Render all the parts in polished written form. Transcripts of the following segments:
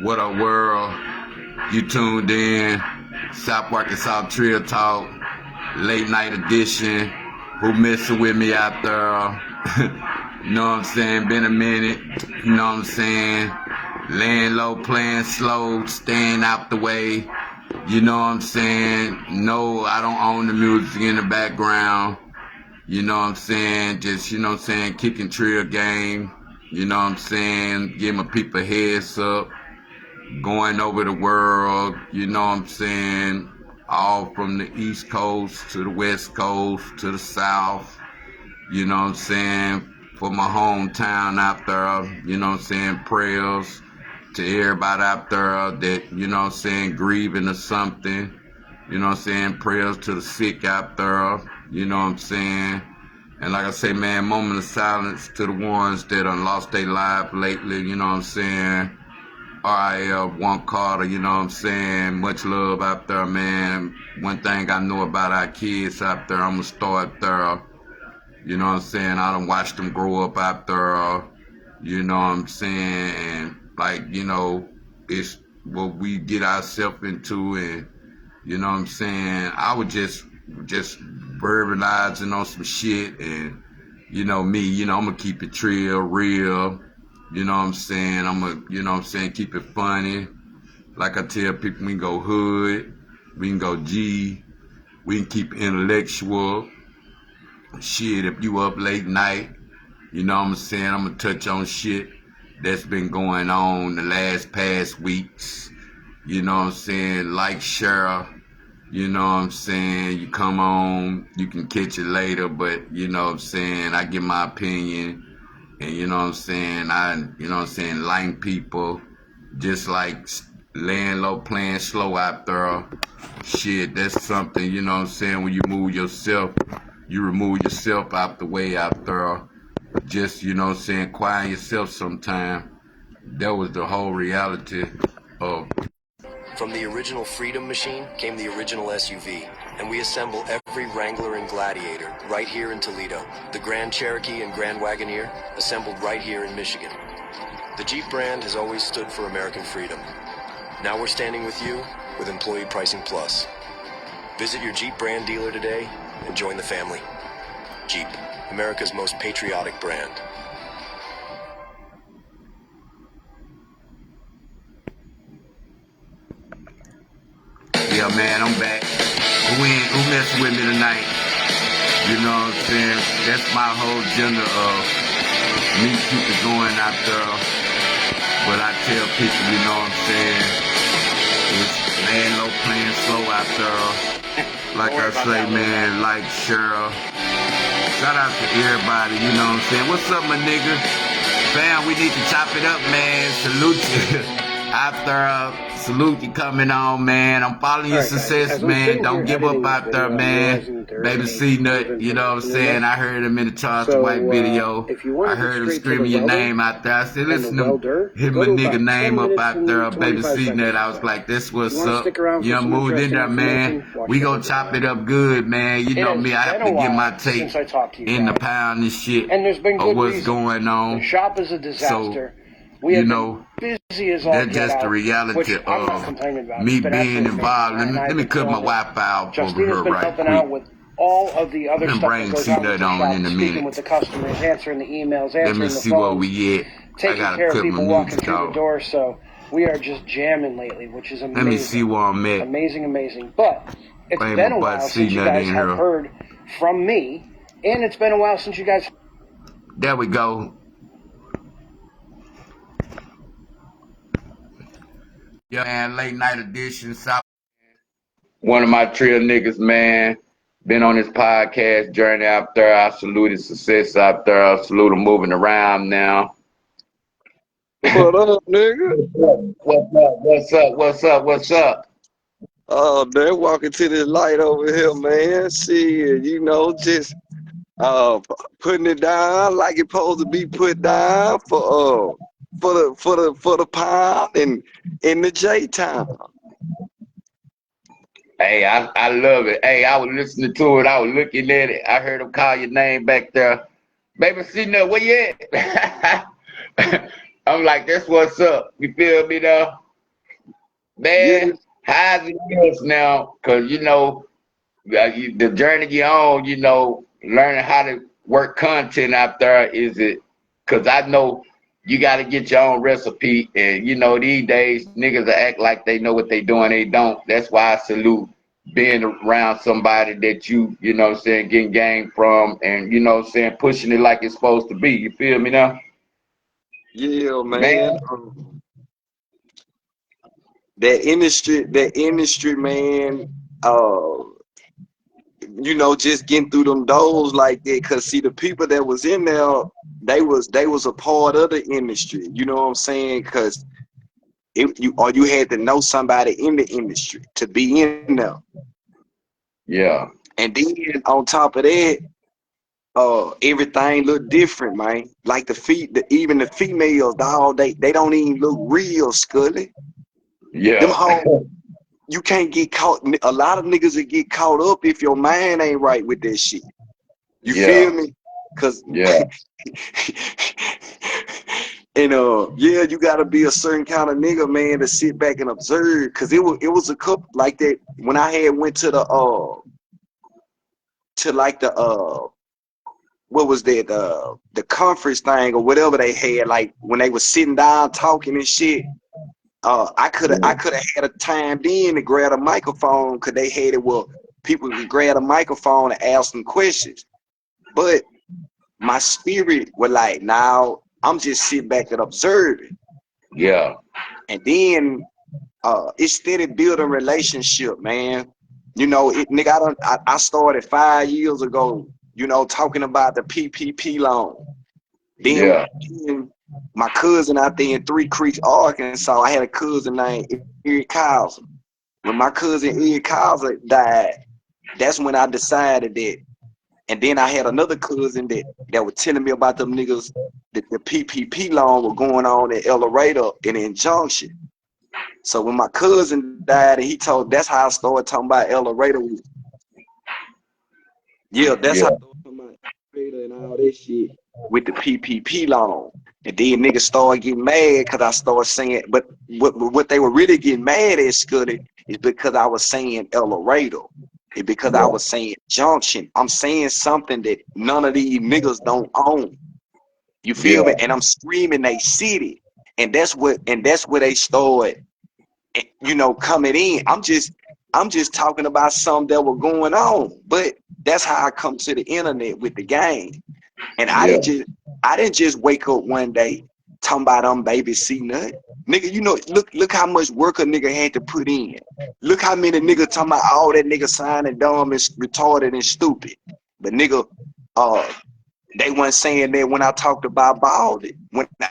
What up, world? You tuned in. South Arkansas Trill Talk, late night edition. Who messing with me out there? You know what I'm saying? Been a minute. You know what I'm saying? Laying low, playing slow, staying out the way. You know what I'm saying? No, I don't own the music in the background. You know what I'm saying? Just, you know what I'm saying, kicking trill game. You know what I'm saying? Give my people heads up. Going over the world, you know what I'm saying? All from the East Coast to the West Coast to the South. You know what I'm saying? For my hometown out there, you know what I'm saying? Prayers to everybody out there that, you know what I'm saying, grieving or something. You know what I'm saying? Prayers to the sick out there. You know what I'm saying? And like I say, man, moment of silence to the ones that done lost their life lately. You know what I'm saying? RIL, One Carter, you know what I'm saying? Much love out there, man. One thing I know about our kids out there, I'm going to start there. You know what I'm saying? I done watched them grow up out there. You know what I'm saying? And, like, you know, it's what we get ourselves into. And, you know what I'm saying? I was just verbalizing on some shit. And, you know, me, you know, I'm going to keep it real. You know what I'm saying? I'm going to, you know what I'm saying, keep it funny. Like I tell people, we can go hood, we can go G, we can keep it intellectual. Shit, if you up late night, you know what I'm saying, I'm going to touch on shit that's been going on the past weeks. You know what I'm saying? Like, share, you know what I'm saying? You come on, you can catch it later, but, you know what I'm saying, I give my opinion. And you know what I'm saying, you know what I'm saying, lame people, just like laying low, playing slow out there. Shit, that's something, you know what I'm saying, when you remove yourself out the way out there. Just, you know what I'm saying, quiet yourself sometime. That was the whole reality of. From the original Freedom Machine came the original SUV, and we assemble every Wrangler and Gladiator right here in Toledo. The Grand Cherokee and Grand Wagoneer assembled right here in Michigan. The Jeep brand has always stood for American freedom. Now we're standing with you with Employee Pricing Plus. Visit your Jeep brand dealer today and join the family. Jeep, America's most patriotic brand. Yeah, man, I'm back. Who messing with me tonight? You know what I'm saying? That's my whole agenda of me keeping going out there. But I tell people, you know what I'm saying? It's laying low, playing slow out there. Like I say, man, like Cheryl. Shout out to everybody, you know what I'm saying? What's up, my nigga? Fam, we need to chop it up, man. Salute you out there. Salute you coming on, man. I'm following your success, man. Don't give up out there, man. Baby C-Nut, you know what I'm saying? I heard him in the Charleston White video. I heard him screaming your name out there. I said, listen to hit my nigga name up out there, Baby C-Nut. I was like, this what's up. You know, moved in there, man. We gonna chop it up good, man. You know me, I have to get my take in the pound and shit of what's going on. The shop is a disaster. You know, busy as all that's just the reality of me being involved. Let me cut my Wi-Fi off over here right quick. With all of the other stuff bring that goes on with the on shop, in a speaking minute. with the customers, answering the emails, answering Let me the see phones, where we at. taking care of people walking through the door. So we are just jamming lately, which is amazing. Let me see where I'm at. Amazing. But it's been a while since you guys have heard from me, and it's been a while since you guys. There we go. Yeah, man, late night edition. One of my trill niggas, man. Been on this podcast journey out there. I salute his success out there. I salute him moving around now. What up, nigga? What's up? Oh, they're walking to this light over here, man. Shit, you know, just putting it down like it's supposed to be put down for the pound and in the J Town. Hey, I love it. Hey, I was listening to it. I was looking at it. I heard him call your name back there. Baby C-Nut, where you at? I'm like, that's what's up. You feel me though? Man, how's it feels now? Cause you know the journey you're on. You know, learning how to work content out there. Is it? Cause I know you got to get your own recipe, and you know these days niggas act like they know what they doing. They don't. That's why I salute being around somebody that you know what I'm saying, getting game from, and you know what I'm saying, pushing it like it's supposed to be. You feel me now? Yeah, man. Man, That industry, man. Uh, you know, just getting through them doors like that. Cause see, the people that was in there, they was a part of the industry. You know what I'm saying? Cause you had to know somebody in the industry to be in there. yeah, And then on top of that, everything look different, man. Like even the females, dog, they don't even look real, Scully. Them yeah, hoes, you can't get caught. A lot of niggas will get caught up if your mind ain't right with that shit. You yeah, feel me? Cause yeah, and yeah, you gotta be a certain kind of nigga, man, to sit back and observe. Cause it was a couple like that when I had went to like the what was that the conference thing or whatever they had, like when they was sitting down talking and shit. I could have yeah, I could have had a time then to grab a microphone because they had it where people could grab a microphone and ask them questions. But my spirit was like, now I'm just sitting back and observing. yeah, And then it steady building relationship, man. You know, nigga, I started 5 years ago, you know, talking about the PPP loan. Then, yeah, then my cousin out there in Three Creeks, Arkansas, I had a cousin named Eric Kaiser. When my cousin Eric Kaiser died, that's when I decided that. And then I had another cousin that was telling me about them niggas that the PPP loan was going on in El Dorado in Injunction. So when my cousin died, and that's how I started talking about El Dorado. Yeah, that's how yeah, I started talking about El Dorado and all that shit with the PPP loan. And then niggas started getting mad because I started saying, but what they were really getting mad at, Scuddy, is because I was saying El Dorado. It's because I yeah, was saying Junction. I'm saying something that none of these niggas don't own. You feel yeah, me? And I'm screaming they city. And that's where they started, you know, coming in. I'm just talking about something that was going on. But that's how I come to the internet with the game. And I yeah, didn't just I didn't just wake up one day talking about I'm baby C nut. Nigga, you know, look how much work a nigga had to put in. Look how many niggas talking about all that nigga signing dumb and retarded and stupid. But nigga, uh they weren't saying that when I talked about Baldy. When I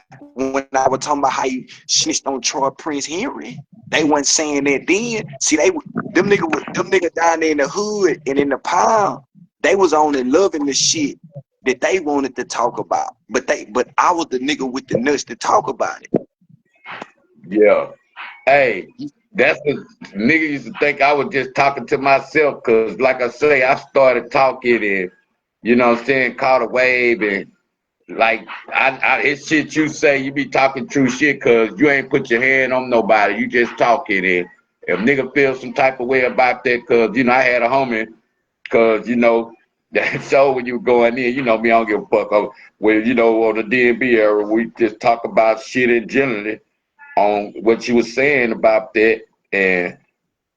was talking about how you snitched on Troy Prince Henry. They weren't saying that then. See, them niggas down there in the hood and in the pound, they was only loving the shit that they wanted to talk about. But I was the nigga with the nuts to talk about it. yeah. Hey, that's the nigga used to think I was just talking to myself, cause like I say, I started talking and you know what I'm saying, caught a wave and like it's shit you say, you be talking true shit, cause you ain't put your hand on nobody, you just talking. And if nigga feel some type of way about that, cause you know I had a homie, cause you know that show when you were going in, you know me, I don't give a fuck. When you know on the DNB era, we just talk about shit in generally on what you was saying about that. And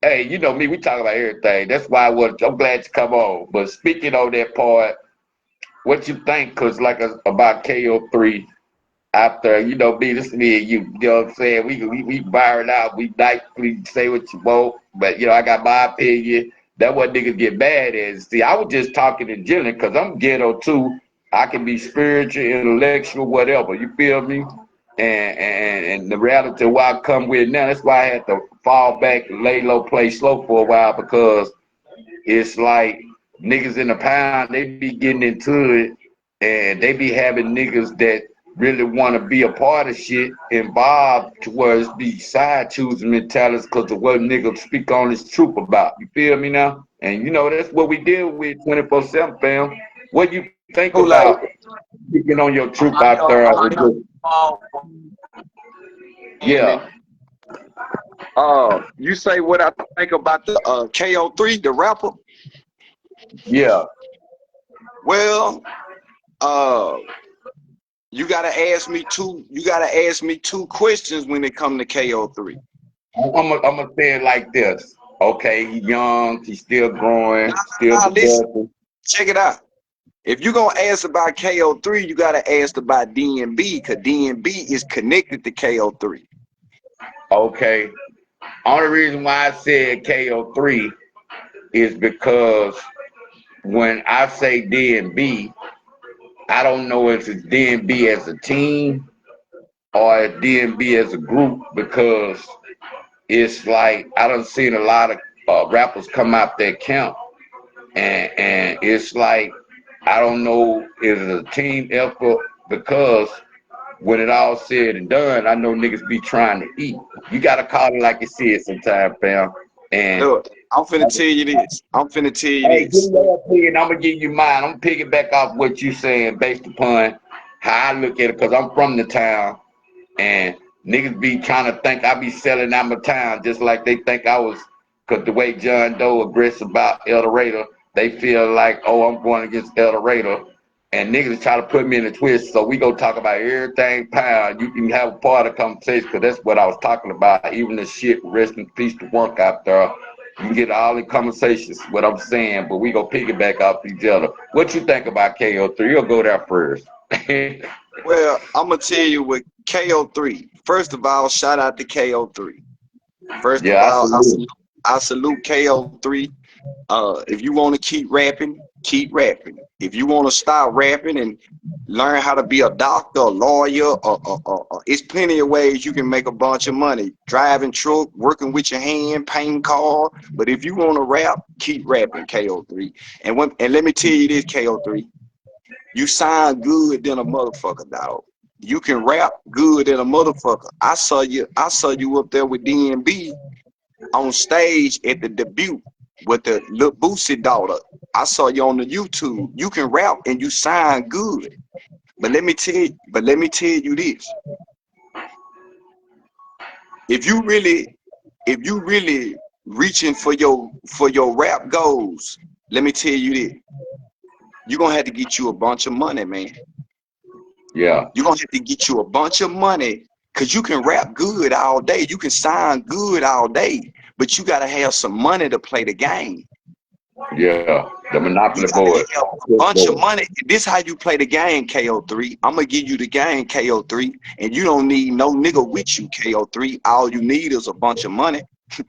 hey, you know me, we talk about everything. That's why I'm glad you come on. But speaking on that part, what you think? Cause like about KO3 after, you know me, this me and you know what I'm saying? We bar it out. We say what you want. But you know, I got my opinion. That what niggas get mad at. See, I was just talking in general because I'm ghetto too. I can be spiritual, intellectual, whatever. You feel me? And the reality of what I come with now, that's why I had to fall back, lay low, play slow for a while, because it's like niggas in the pound, they be getting into it and they be having niggas that really want to be a part of shit involved towards be side choosing mentalities because of what niggas speak on his truth about. You feel me now? And you know, that's what we deal with 24/7, fam. What you think Who about like speaking on your truth out there? Yeah. You say what I think about the KO3, the rapper? Yeah. Well, you gotta ask me two. You gotta ask me two questions when it come to KO3. I'm gonna say it like this. Okay, he's young, he's still growing, still Listen, developing. check it out. If you're gonna ask about KO3, you gotta ask about DNB, because DNB is connected to KO3. Okay. Only reason why I said KO3 is because when I say DNB, I don't know if it's DNB as a team or DNB as a group, because it's like I done seen a lot of rappers come out their camp, and it's like I don't know if it's a team effort, because when it all said and done, I know niggas be trying to eat. You gotta call it like you see it sometimes, fam. And Look, I'm finna tell you this. I'm finna tell you hey, give this. me your opinion. I'm gonna give you mine. I'm gonna piggyback off what you saying based upon how I look at it, because I'm from the town, and niggas be trying to think I be selling out my town just like they think I was, because the way John Doe aggressive about El Dorado, they feel like, oh, I'm going against El Dorado. And niggas try to put me in a twist, so we go talk about everything pound. You can have a part of the conversation, because that's what I was talking about. Even the shit, rest in peace to work out there. You can get all the conversations, what I'm saying, but we go piggyback off each other. What you think about KO3? You'll go there first. Well, I'm gonna tell you with KO3. First of all, shout out to KO3. First of Yeah, all, absolutely. I salute KO3. If you want to keep rapping, keep rapping. If you want to start rapping and learn how to be a doctor, a lawyer, it's plenty of ways you can make a bunch of money. Driving truck, working with your hand, painting car. But if you want to rap, keep rapping, KO3. And let me tell you this, KO3. You sound good than a motherfucker, dog. You can rap good than a motherfucker. I saw you up there with DNB on stage at the debut with the Lil Boosie daughter. I saw you on the YouTube. You can rap and you sound good. But let me tell you this. If you really reaching for your rap goals, let me tell you this. You're gonna have to get you a bunch of money, man. Yeah. You're gonna have to get you a bunch of money, because you can rap good all day. You can sound good all day, but you gotta have some money to play the game. Yeah. The You Monopoly gotta board. have a bunch of money. This how you play the game, KO3. I'm gonna give you the game, KO3, and you don't need no nigga with you, KO3. All you need is a bunch of money. Yeah.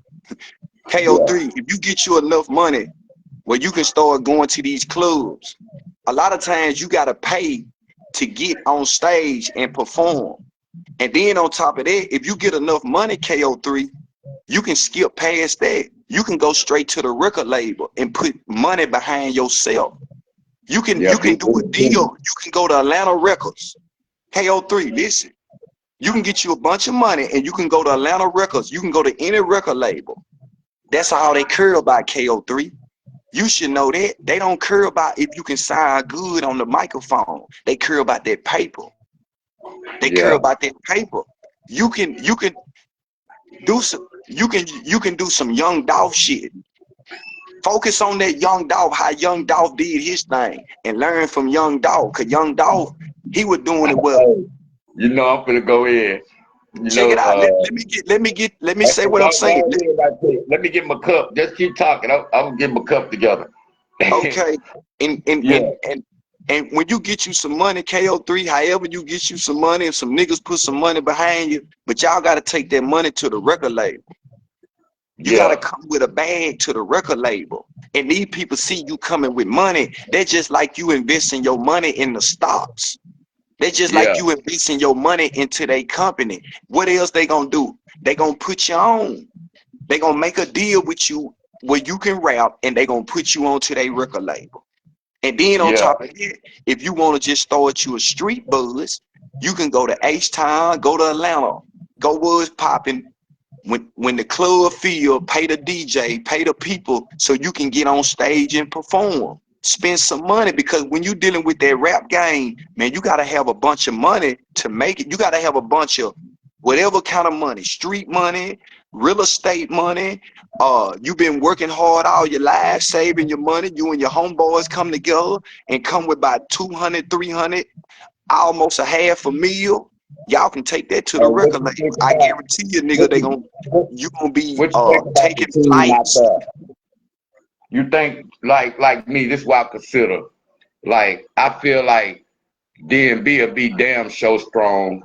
KO3, if you get you enough money where you can start going to these clubs, a lot of times you gotta pay to get on stage and perform. And then on top of that, if you get enough money, KO3, you can skip past that. You can go straight to the record label and put money behind yourself. You can Yeah. do a deal. You can go to Atlanta Records. KO3, listen. You can get you a bunch of money and you can go to Atlanta Records. You can go to any record label. That's all they care about, KO3. You should know that. They don't care about if you can sound good on the microphone. They care about that paper. They care Yeah. about that paper. You can do some you can do some Young Dolph shit. Focus on that Young Dolph, how Young Dolph did his thing, and learn from Young Dolph. Cause Young Dolph, he was doing it well. You know I'm gonna go in. You Check know, it out. Let me say what I'm saying. Let me get my cup. Just keep talking. I'm gonna get my cup together. Okay. And and, Yeah. and and and when you get you some money, KO3, however you get you some money, and some niggas put some money behind you, but y'all gotta take that money to the record label. You gotta Yeah. come with a bag to the record label. And these people see you coming with money. They're just like you investing your money in the stocks. They're just Yeah. like you investing your money into their company. What else they gonna do? They gonna put you on. They gonna make a deal with you where you can rap, and they gonna put you onto their record label. And then on Yeah. top of that, if you want to just start you a street buzz, you can go to H-Town, go to Atlanta, go where it's popping. When the club feel, pay the DJ, pay the people, so you can get on stage and perform. Spend some money, because when you're dealing with that rap game, man, you gotta have a bunch of money to make it. You gotta have a bunch of whatever kind of money, street money, real estate money. You've been working hard all your life, saving your money. You and your homeboys come together and come with about 200, 300, almost a half a meal. Y'all can take that to the And what record you label. think I about guarantee you, nigga, what you you gonna be what you think about the taking team out flights. there? You think like me, this is what I consider. Like I feel like D&B will be damn show strong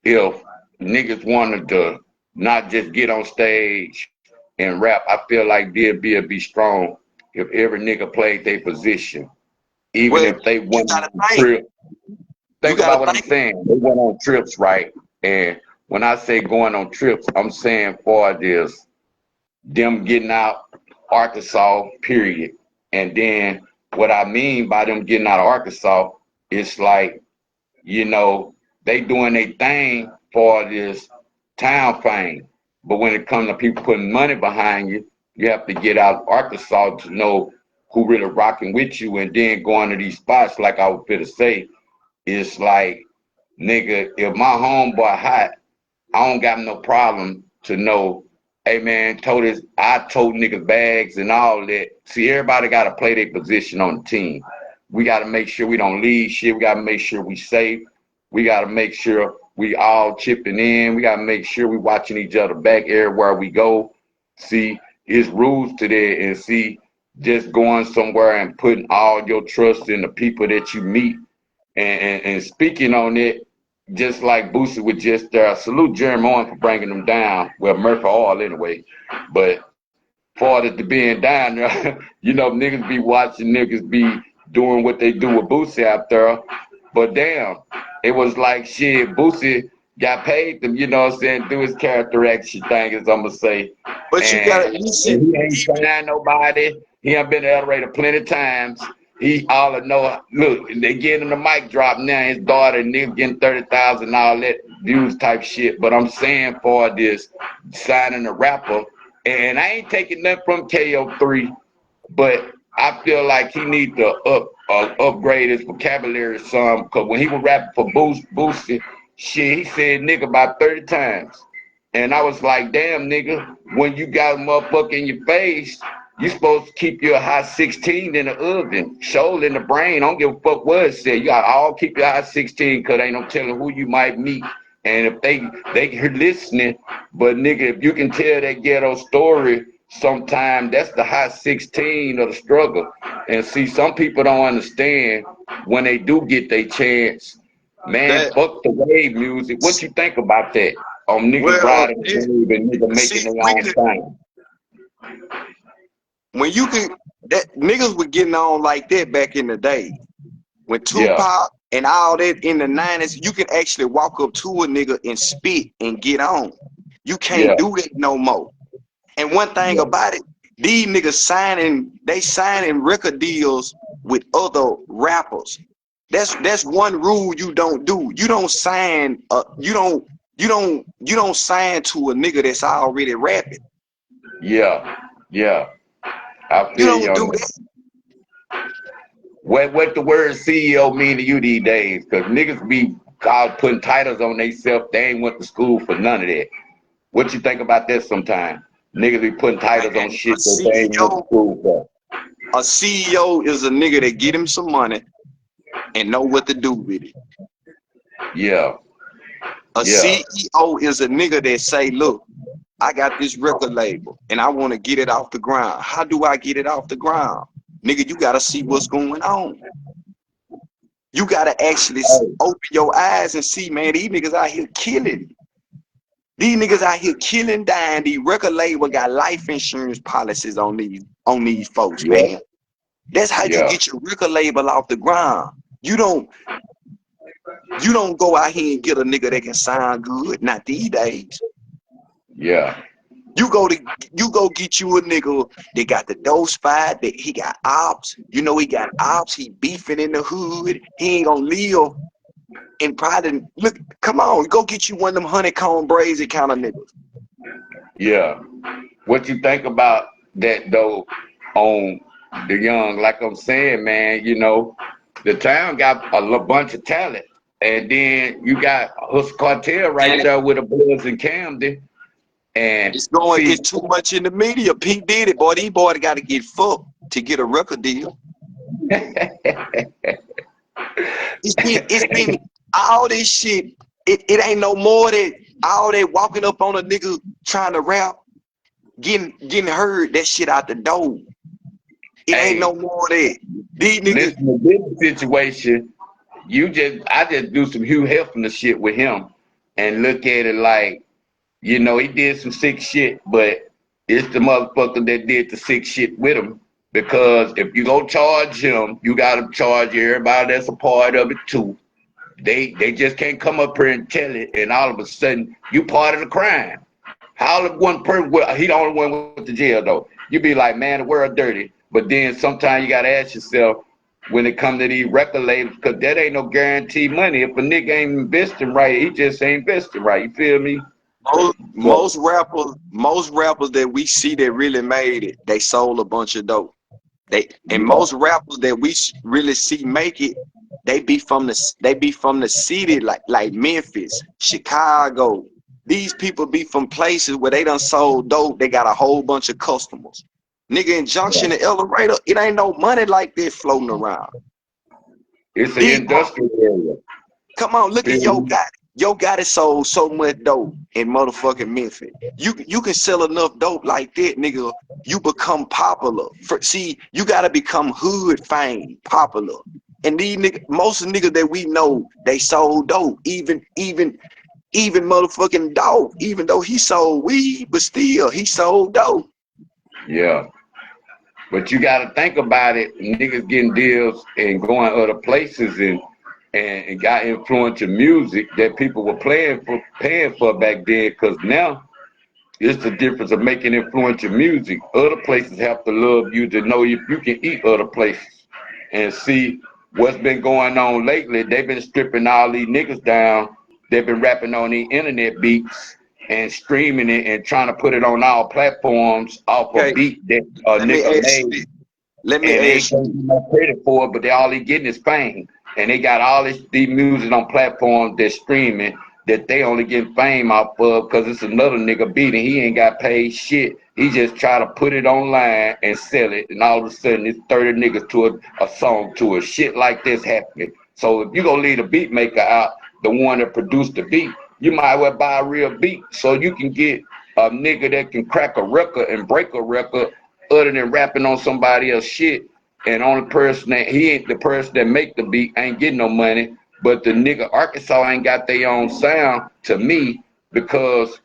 if niggas wanted to not just get on stage and rap. I feel like D&B will be strong if every nigga played their position, even Well, if they you went gotta on think. trips. You Think gotta about what I'm think. saying. They went on trips, right? And when I say going on trips, I'm saying for this, them getting out Arkansas, period. And then what I mean by them getting out of Arkansas, it's like, you know, they doing their thing for this town fame. But when it comes to people putting money behind you, you have to get out of Arkansas to know who really rocking with you, and then going to these spots, like I was finna say, it's like, nigga, if my homeboy hot, I don't got no problem to know, hey man, I told niggas bags and all that. See, everybody gotta play their position on the team. We gotta make sure we don't leave shit. We gotta make sure we safe. We gotta make sure we all chipping in. We gotta make sure we watching each other back everywhere we go. See, it's rules to that, and see, just going somewhere and putting all your trust in the people that you meet. And speaking on it, just like Boosie was just there, salute Jeremy Owen for bringing them down. Well, Murphy Oil anyway. But for it to being down there, you know, niggas be watching niggas be doing what they do with Boosie out there. But damn, it was like shit, Boosie got paid them, you know what I'm saying, do his character action thing, as I'm gonna say. But you gotta And listen. he ain't signed nobody. He ain't been elevated plenty of times. He all I know, look, they getting the mic drop now. His daughter and nigga getting 30,000, all that views type shit. But I'm saying for this signing a rapper, and I ain't taking nothing from KO3, but I feel like he need to upgrade his vocabulary some. Cause when he was rapping for Boosie, shit, he said nigga about 30 times. And I was like, damn, nigga, when you got a motherfucker in your face, you supposed to keep your high 16 in the oven, shoulder in the brain. I don't give a fuck what it said. You got to all keep your high 16 because ain't no telling who you might meet. And if they hear listening, but nigga, if you can tell that ghetto story, sometime that's the high 16 of the struggle. And see, some people don't understand when they do get their chance. Man, That fuck the wave music. What you think about that? On niggas well, riding the wave and niggas see, making their own thing. when you can, that niggas were getting on like that back in the day. When Yeah, Tupac and all that in the 90s, you can actually walk up to a nigga and spit and get on. You can't yeah, do that no more. And one thing yeah, about it, these niggas signing record deals with other rappers. That's one rule you don't do. You don't sign you don't sign to a nigga that's already rapping. yeah, yeah. I You feel you don't on do that. that. What the word CEO mean to you these days? Cause niggas be called putting titles on themselves. They ain't went to school for none of that. What you think about that sometime? Niggas be putting titles on Man, shit that they ain't went to school for. A CEO is a nigga that get him some money and know what to do with it. Yeah, A yeah, CEO is a nigga that say, look, I got this record label and I want to get it off the ground. How do I get it off the ground? Nigga, you got to see what's going on. You got to actually open your eyes and see, man, these niggas out here killing. These niggas out here killing, dying. The record label got life insurance policies on these folks, yeah, man. That's how you yeah, get your record label off the ground. You don't go out here and get a nigga that can sound good. Not these days. yeah, You go get you a nigga that got the dope spot, that he got ops. You know he got ops, he beefing in the hood. He ain't gonna live and probably look, come on, go get you one of them honeycomb brazy kind of niggas. yeah. What you think about that though on the young? Like I'm saying, man, you know, the town got a bunch of talent. And then you got Hustle Cartel right there with the Bloods in Camden. And it's too much in the media. P Diddy, boy, these boys got to get fucked to get a record deal. It's been all this shit. It ain't no more that all that walking up on a nigga trying to rap, getting heard that shit out the door. It ain't no more of that. These niggas. Listen to this situation. I just do some Hugh Hefner shit with him and look at it like, you know, he did some sick shit, but it's the motherfucker that did the sick shit with him. Because if you go charge him, you gotta charge everybody that's a part of it too. They just can't come up here and tell it, and all of a sudden you part of the crime. How the one person, he the only one with the jail though. You be like, man, the world dirty. But then sometimes you gotta ask yourself, when it come to these record labels, because that ain't no guaranteed money. If a nigga ain't investing right, he just ain't investing right. You feel me? Most rappers that we see that really made it, they sold a bunch of dope. Most rappers that we really see make it, they be from the city like Memphis, Chicago. These people be from places where they done sold dope. They got a whole bunch of customers. Nigga in Junction and Elevator, it ain't no money like that floating around. It's an industrial area. Come on, look at Yo Gotti. Yo Gotti sold so much dope in motherfucking Memphis. You can sell enough dope like that, nigga. You become popular. See, you gotta become hood fame, popular. And these niggas, most of the niggas that we know, they sold dope. Even motherfucking Dog, even though he sold weed, but still he sold dope. Yeah. But you got to think about it. Niggas getting deals and going other places and got influential music that people were paying for back then. Because now it's the difference of making influential music. Other places have to love you to know if you can eat other places. And see what's been going on lately. They've been stripping all these niggas down. They've been rapping on these internet beats and streaming it and trying to put it on all platforms off a beat that a nigga made. Let me ask you. They ain't no credit for it, but all they getting is fame. And they got all these music on platforms that's streaming that they only get fame off of because it's another nigga beat and he ain't got paid shit. He just try to put it online and sell it, and all of a sudden it's 30 niggas to a song to a shit like this happening. So if you gonna leave a beat maker out, the one that produced the beat, you might well buy a real beat so you can get a nigga that can crack a record and break a record other than rapping on somebody else's shit. And only person that he ain't the person that make the beat ain't getting no money, but the nigga Arkansas ain't got their own sound to me because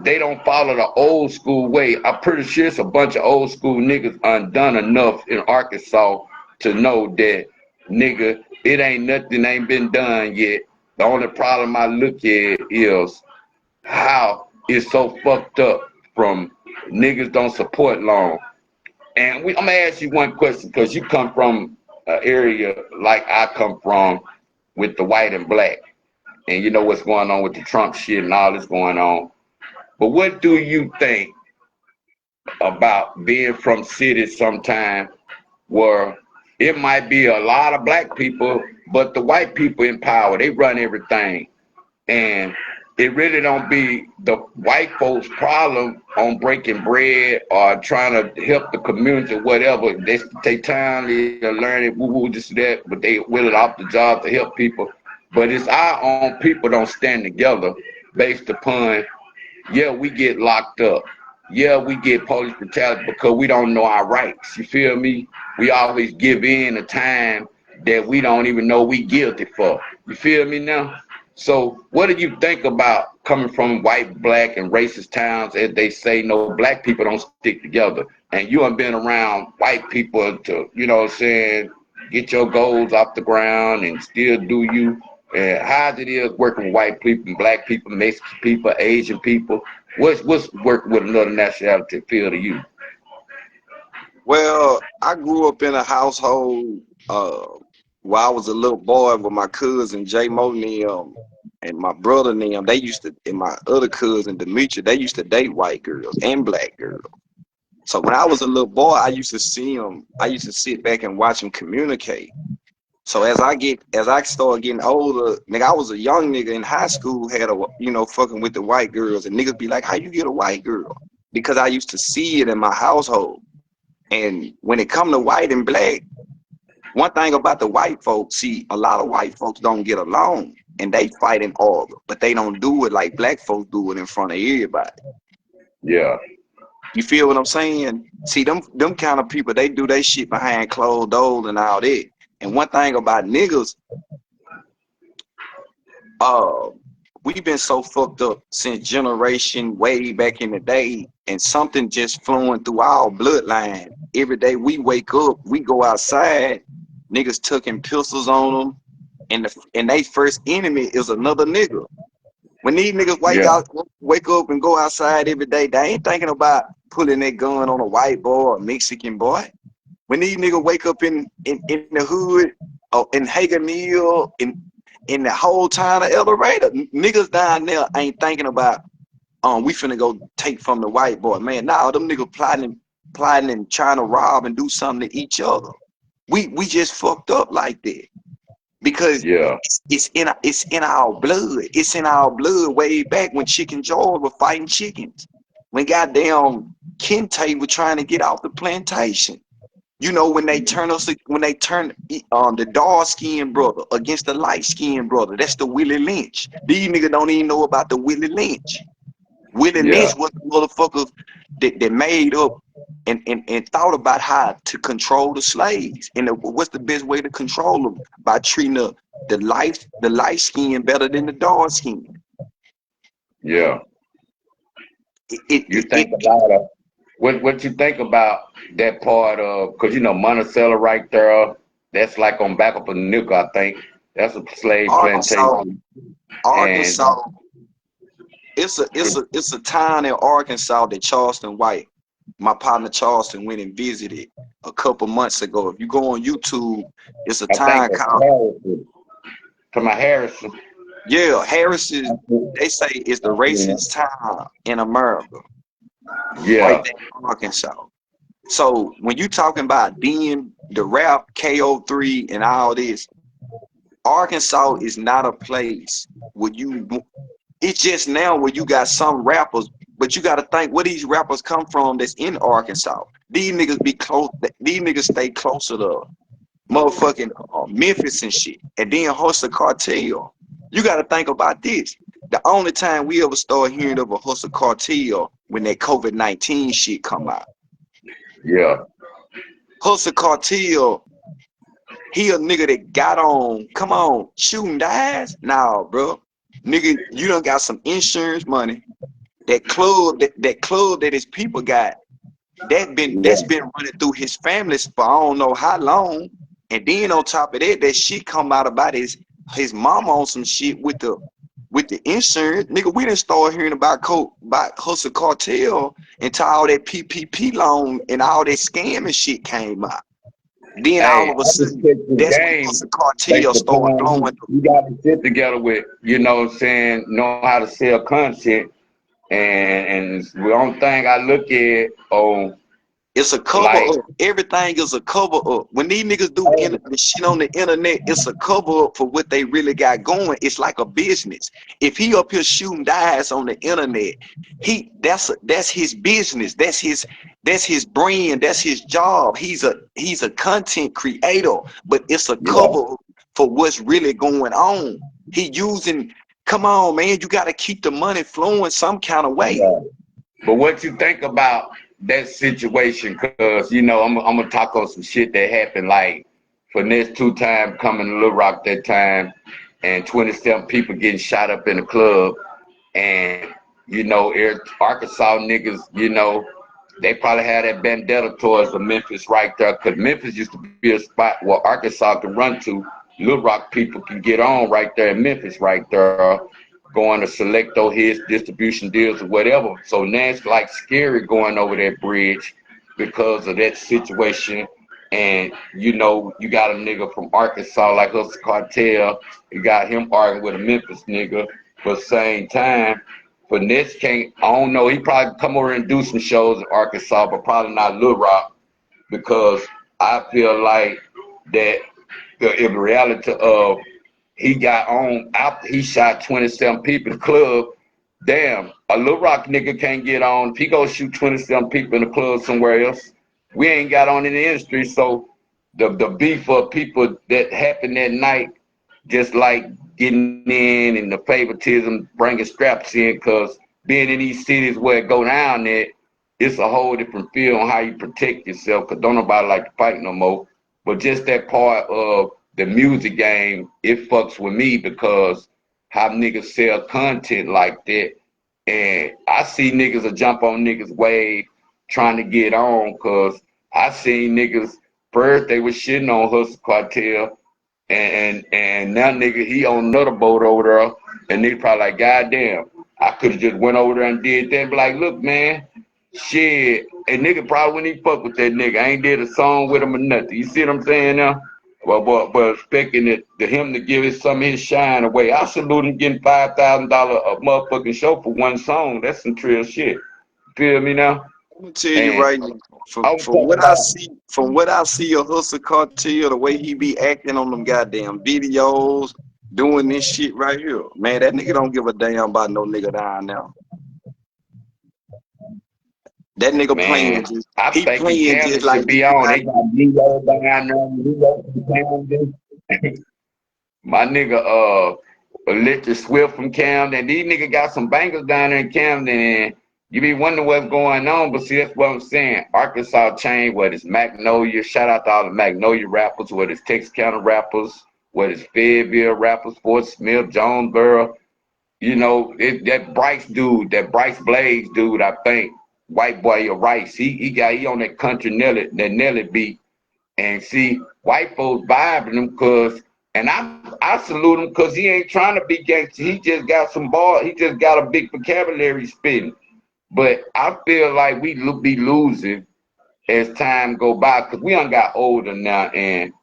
they don't follow the old school way. I'm pretty sure it's a bunch of old school niggas undone enough in Arkansas to know that, nigga, it ain't nothing ain't been done yet. The only problem I look at is how it's so fucked up from niggas don't support long. And I'm gonna ask you one question because you come from an area like I come from with the white and black. And you know what's going on with the Trump shit and all this going on. But what do you think about being from cities sometime where it might be a lot of black people, but the white people in power, they run everything. And it really don't be the white folks' problem on breaking bread or trying to help the community or whatever. They take time, they learn it, woo-woo, this, that, but they will it off the job to help people. But it's our own people don't stand together based upon, yeah, we get locked up. Yeah, we get police brutality because we don't know our rights. You feel me? We always give in a time that we don't even know we guilty for. You feel me now? So what do you think about coming from white, black, and racist towns as they say no black people don't stick together? And you have been around white people to, you know what I'm saying, get your goals off the ground and still do you. And how it is working with white people, black people, Mexican people, Asian people. What's working with another nationality feel to you? Well, I grew up in a household while I was a little boy with my cousin J Mo and my brother them. They used to, and my other cousin Demetri, they used to date white girls and black girls. So when I was a little boy, I used to see them. I used to sit back and watch them communicate. So as I start getting older, nigga, I was a young nigga in high school, had a fucking with the white girls, and niggas be like, "How you get a white girl?" Because I used to see it in my household. And when it come to white and black, one thing about the white folks, see, a lot of white folks don't get along, and they fight in order, but they don't do it like black folks do it in front of everybody. Yeah. You feel what I'm saying? See, them kind of people, they do their shit behind closed doors and all that. And one thing about niggas, we've been so fucked up since generation way back in the day, and something just flowing through our bloodline. Every day we wake up, we go outside, niggas tucking pistols on them, and they first enemy is another nigga. When these niggas wake up and go outside every day, they ain't thinking about pulling that gun on a white boy or a Mexican boy. When these niggas wake up in the hood or in Hagen Mill, in the whole town of El Dorado, niggas down there ain't thinking about we finna go take from the white boy. Man, nah, them niggas plotting and trying to rob and do something to each other. We just fucked up like that. Because it's in our blood. It's in our blood way back when Chicken George were fighting chickens. When goddamn Kente were trying to get off the plantation. You know, when they turn the dark skinned brother against the light skinned brother, that's the Willie Lynch. These niggas don't even know about the Willie Lynch. Willie Lynch was the motherfucker that made up and thought about how to control the slaves. And what's the best way to control them? By treating the light skin better than the dark skin. Yeah. You think about what you think about that part of, because Monticello right there, that's like on back up a nickel, I think. That's a slave plantation. Arkansas. It's a town in Arkansas that Charleston White, my partner Charleston, went and visited a couple months ago. If you go on YouTube, it's a town called Harrison. Yeah, Harrison. They say it's the racist town in America. Yeah, right there in Arkansas. So when you talking about being the rap KO3 and all this, Arkansas is not a place where it's just now where you got some rappers, but you got to think where these rappers come from that's in Arkansas. These niggas be close. These niggas stay closer to motherfucking Memphis and shit, and then Hustle Cartel. You got to think about this. The only time we ever start hearing of a Hustle Cartel when that COVID-19 shit come out. Yeah. Hustle Cartel, he a nigga that got on, come on, shooting dies? Nah, bro. Nigga, you done got some insurance money. That club that his people got, that's been running through his family for I don't know how long. And then on top of that, that shit come out about his mom on some shit with the insurance. Nigga, we didn't start hearing about Hustle Cartel until all that PPP loan and all that scamming shit came out. Then all of a sudden, that's when Hustle Cartel started blowing. You got to sit together with, know know how to sell content. And the only thing I look at it's a cover up. Everything is a cover up. When these niggas do the shit on the internet, it's a cover up for what they really got going. It's like a business. If he up here shooting dice on the internet, that's his business. That's his brand. That's his job. He's a content creator, but it's a cover for what's really going on. Come on, man, you got to keep the money flowing some kind of way. Yeah. But what you think about that situation? Because I'm gonna talk on some shit that happened, like Finesse 2 Time coming to Little Rock that time, and 27 people getting shot up in the club, and Arkansas niggas, they probably had that vendetta towards the Memphis right there, because Memphis used to be a spot where Arkansas could run to. Little Rock people can get on right there in Memphis right there, going to Selecto his distribution deals or whatever. So now it's like scary going over that bridge because of that situation. And you got a nigga from Arkansas like Hustle Cartel, you got him arguing with a Memphis nigga, but same time, Finesse can't, I don't know, he probably come over and do some shows in Arkansas, but probably not Little Rock, because I feel like that in reality of he got on after he shot 27 people in the club. Damn, a Little Rock nigga can't get on. If he go shoot 27 people in the club somewhere else, we ain't got on in the industry. So the beef of people that happened that night, just like getting in and the favoritism, bringing straps in, because being in these cities where it go down there, it's a whole different feel on how you protect yourself, because don't nobody like to fight no more. But just that part of the music game, it fucks with me because how niggas sell content like that. And I see niggas will jump on niggas' wave trying to get on, because I seen niggas first they was shitting on Hustle Cartel, and now nigga he on another boat over there, and they probably like, God damn, I could have just went over there and did that. But like, look, man, shit, and nigga probably wouldn't even fuck with that nigga. I ain't did a song with him or nothing. You see what I'm saying now? But expecting it to him to give it some of his shine away. I salute him getting $5,000 a motherfucking show for one song. That's some trill shit. Feel me now? I'm gonna tell you And right now, I was from talking what I about, see, from what I see of Hustle Cartel, the way he be acting on them goddamn videos, doing this shit right here, man, that nigga don't give a damn about no nigga down now. That nigga man, playing just, I he think playing Camden just like should he be do on. out. They got Neo down there, Neo from Camden. My nigga, Electric Swift from Camden. These niggas got some bangers down there in Camden, and you be wondering what's going on. But see, that's what I'm saying. Arkansas chain, whether it's Magnolia, shout out to all the Magnolia rappers, whether it's Texarkana rappers, whether it's Fayetteville rappers, Fort Smith, Jonesboro. You know, that Bryce dude, that Bryce Blaze dude, I think, white boy or Rice, he on that country Nelly beat. And see, white folks vibing him and I salute him because he ain't trying to be gangster. He just got some ball. He just got a big vocabulary spitting. But I feel like we be losing as time go by because we done got older now. And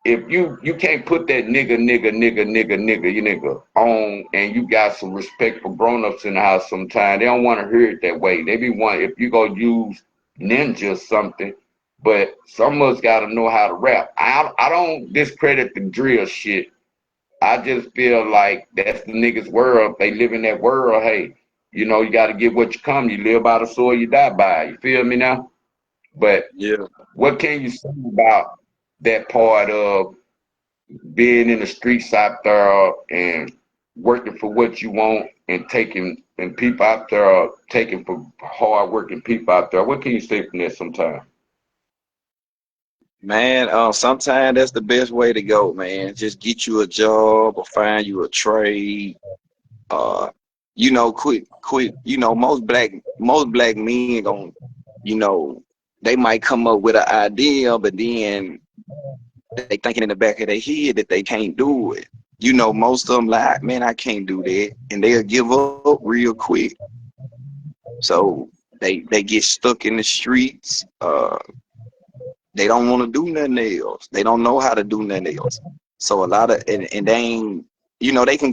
if you can't put that nigga you nigga on, and you got some respect for grown-ups in the house sometimes, they don't want to hear it that way. They be wanting, if you go use ninja or something, but some of us gotta know how to rap. I don't discredit the drill shit. I just feel like that's the niggas' world. If they live in that world, hey, you know, you gotta get what you come. You live by the soil, you die by it. You feel me now? But Yeah, what can you say about that part of being in the streets out there and working for what you want and taking and people out there taking for hard working people out there? What can you say from that sometimes? man. Sometimes that's the best way to go, man. Just get you a job or find you a trade. Uh, quit. You know, most black men gon', you know, they might come up with an idea, but then they thinking in the back of their head that they can't do it. You know, most of them like, man, I can't do that, and they'll give up real quick. So they get stuck in the streets. They don't want to do nothing else. They don't know how to do nothing else. So a lot of and they ain't, they can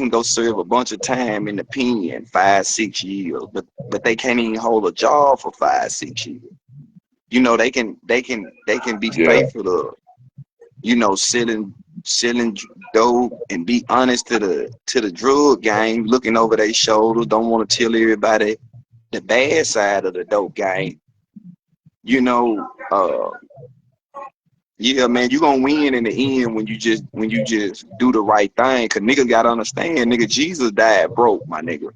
go serve a bunch of time in the pen, 5 6 years, but they can't even hold a job for 5 6 years. You know, they can be Yeah, faithful to, selling dope and be honest to the drug game, looking over their shoulders, don't want to tell everybody the bad side of the dope game. You know, yeah, man, you gonna win in the end when you just do the right thing. Cause nigga gotta understand, nigga, Jesus died broke, my nigga.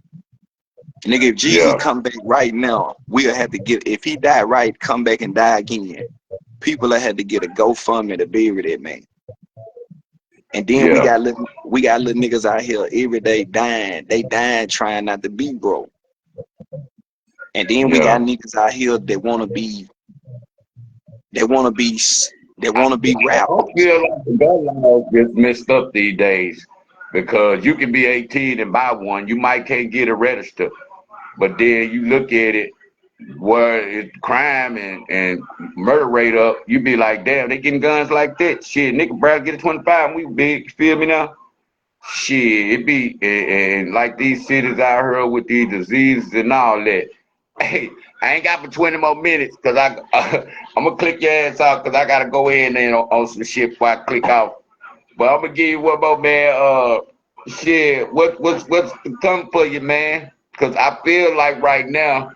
Nigga, if Jesus yeah, come back right now, we'll have to get, if he died right, come back and die again. People have had to get a GoFundMe to bury that man. And then yeah, we got little niggas out here every day dying. They dying trying not to be broke. And then we got yeah. niggas out here that wanna be that wanna be that I, wanna be I rappers. feel like the gun laws gets messed up these days because you can be 18 and buy one. You might can't get it registered, but then you look at it where it's crime and murder rate up. You be like, damn, they getting guns like that. Shit, nigga, bro, get a 25 and we big. You feel me now? Shit, it be and like these cities out here with these diseases and all that. Hey, I ain't got for 20 more minutes because I'm gonna click your ass off because I gotta go in there on some shit before I click off. But I'm gonna give you one more, man. Shit, what's coming for you, man? Because I feel like right now,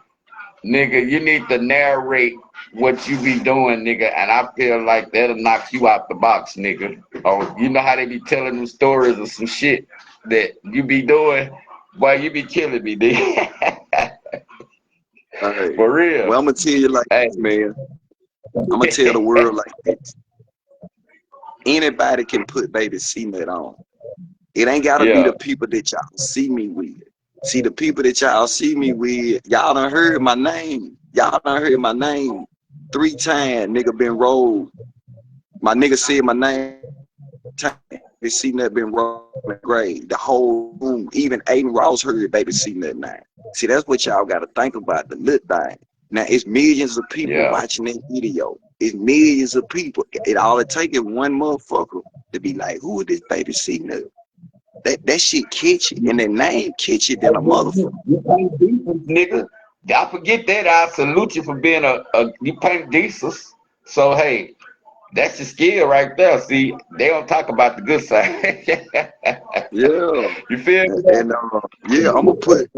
nigga, you need to narrate what you be doing, nigga, and I feel like that'll knock you out the box, nigga. Oh, you know how they be telling them stories of some shit that you be doing? Boy, you be killing me, nigga. Hey, For real. well, I'm gonna tell you like Hey. this, man. I'm gonna tell the world like this. Anybody can put baby C-Nut on. It ain't gotta be Yeah. the people that y'all see me with. See, the people that y'all see me with, y'all done heard my name. Y'all done heard my name 3 times. Nigga been rolled. My nigga said my name time. Baby C-Nut been rolled in the grave. The whole room, even Aiden Ross heard baby C-Nut now. See, that's what y'all gotta think about, the lit thing. Now, it's millions of people watching that video. It's millions of people. All it take is one motherfucker to be like, who is this baby C-Nut? That shit catch it, and that name catch it than a motherfucker. You paint decent, nigga. Y'all forget that. I salute you for being you paint decent. So hey, that's your skill right there. See, they don't talk about the good side. Yeah. You feel me? And yeah, I'm gonna put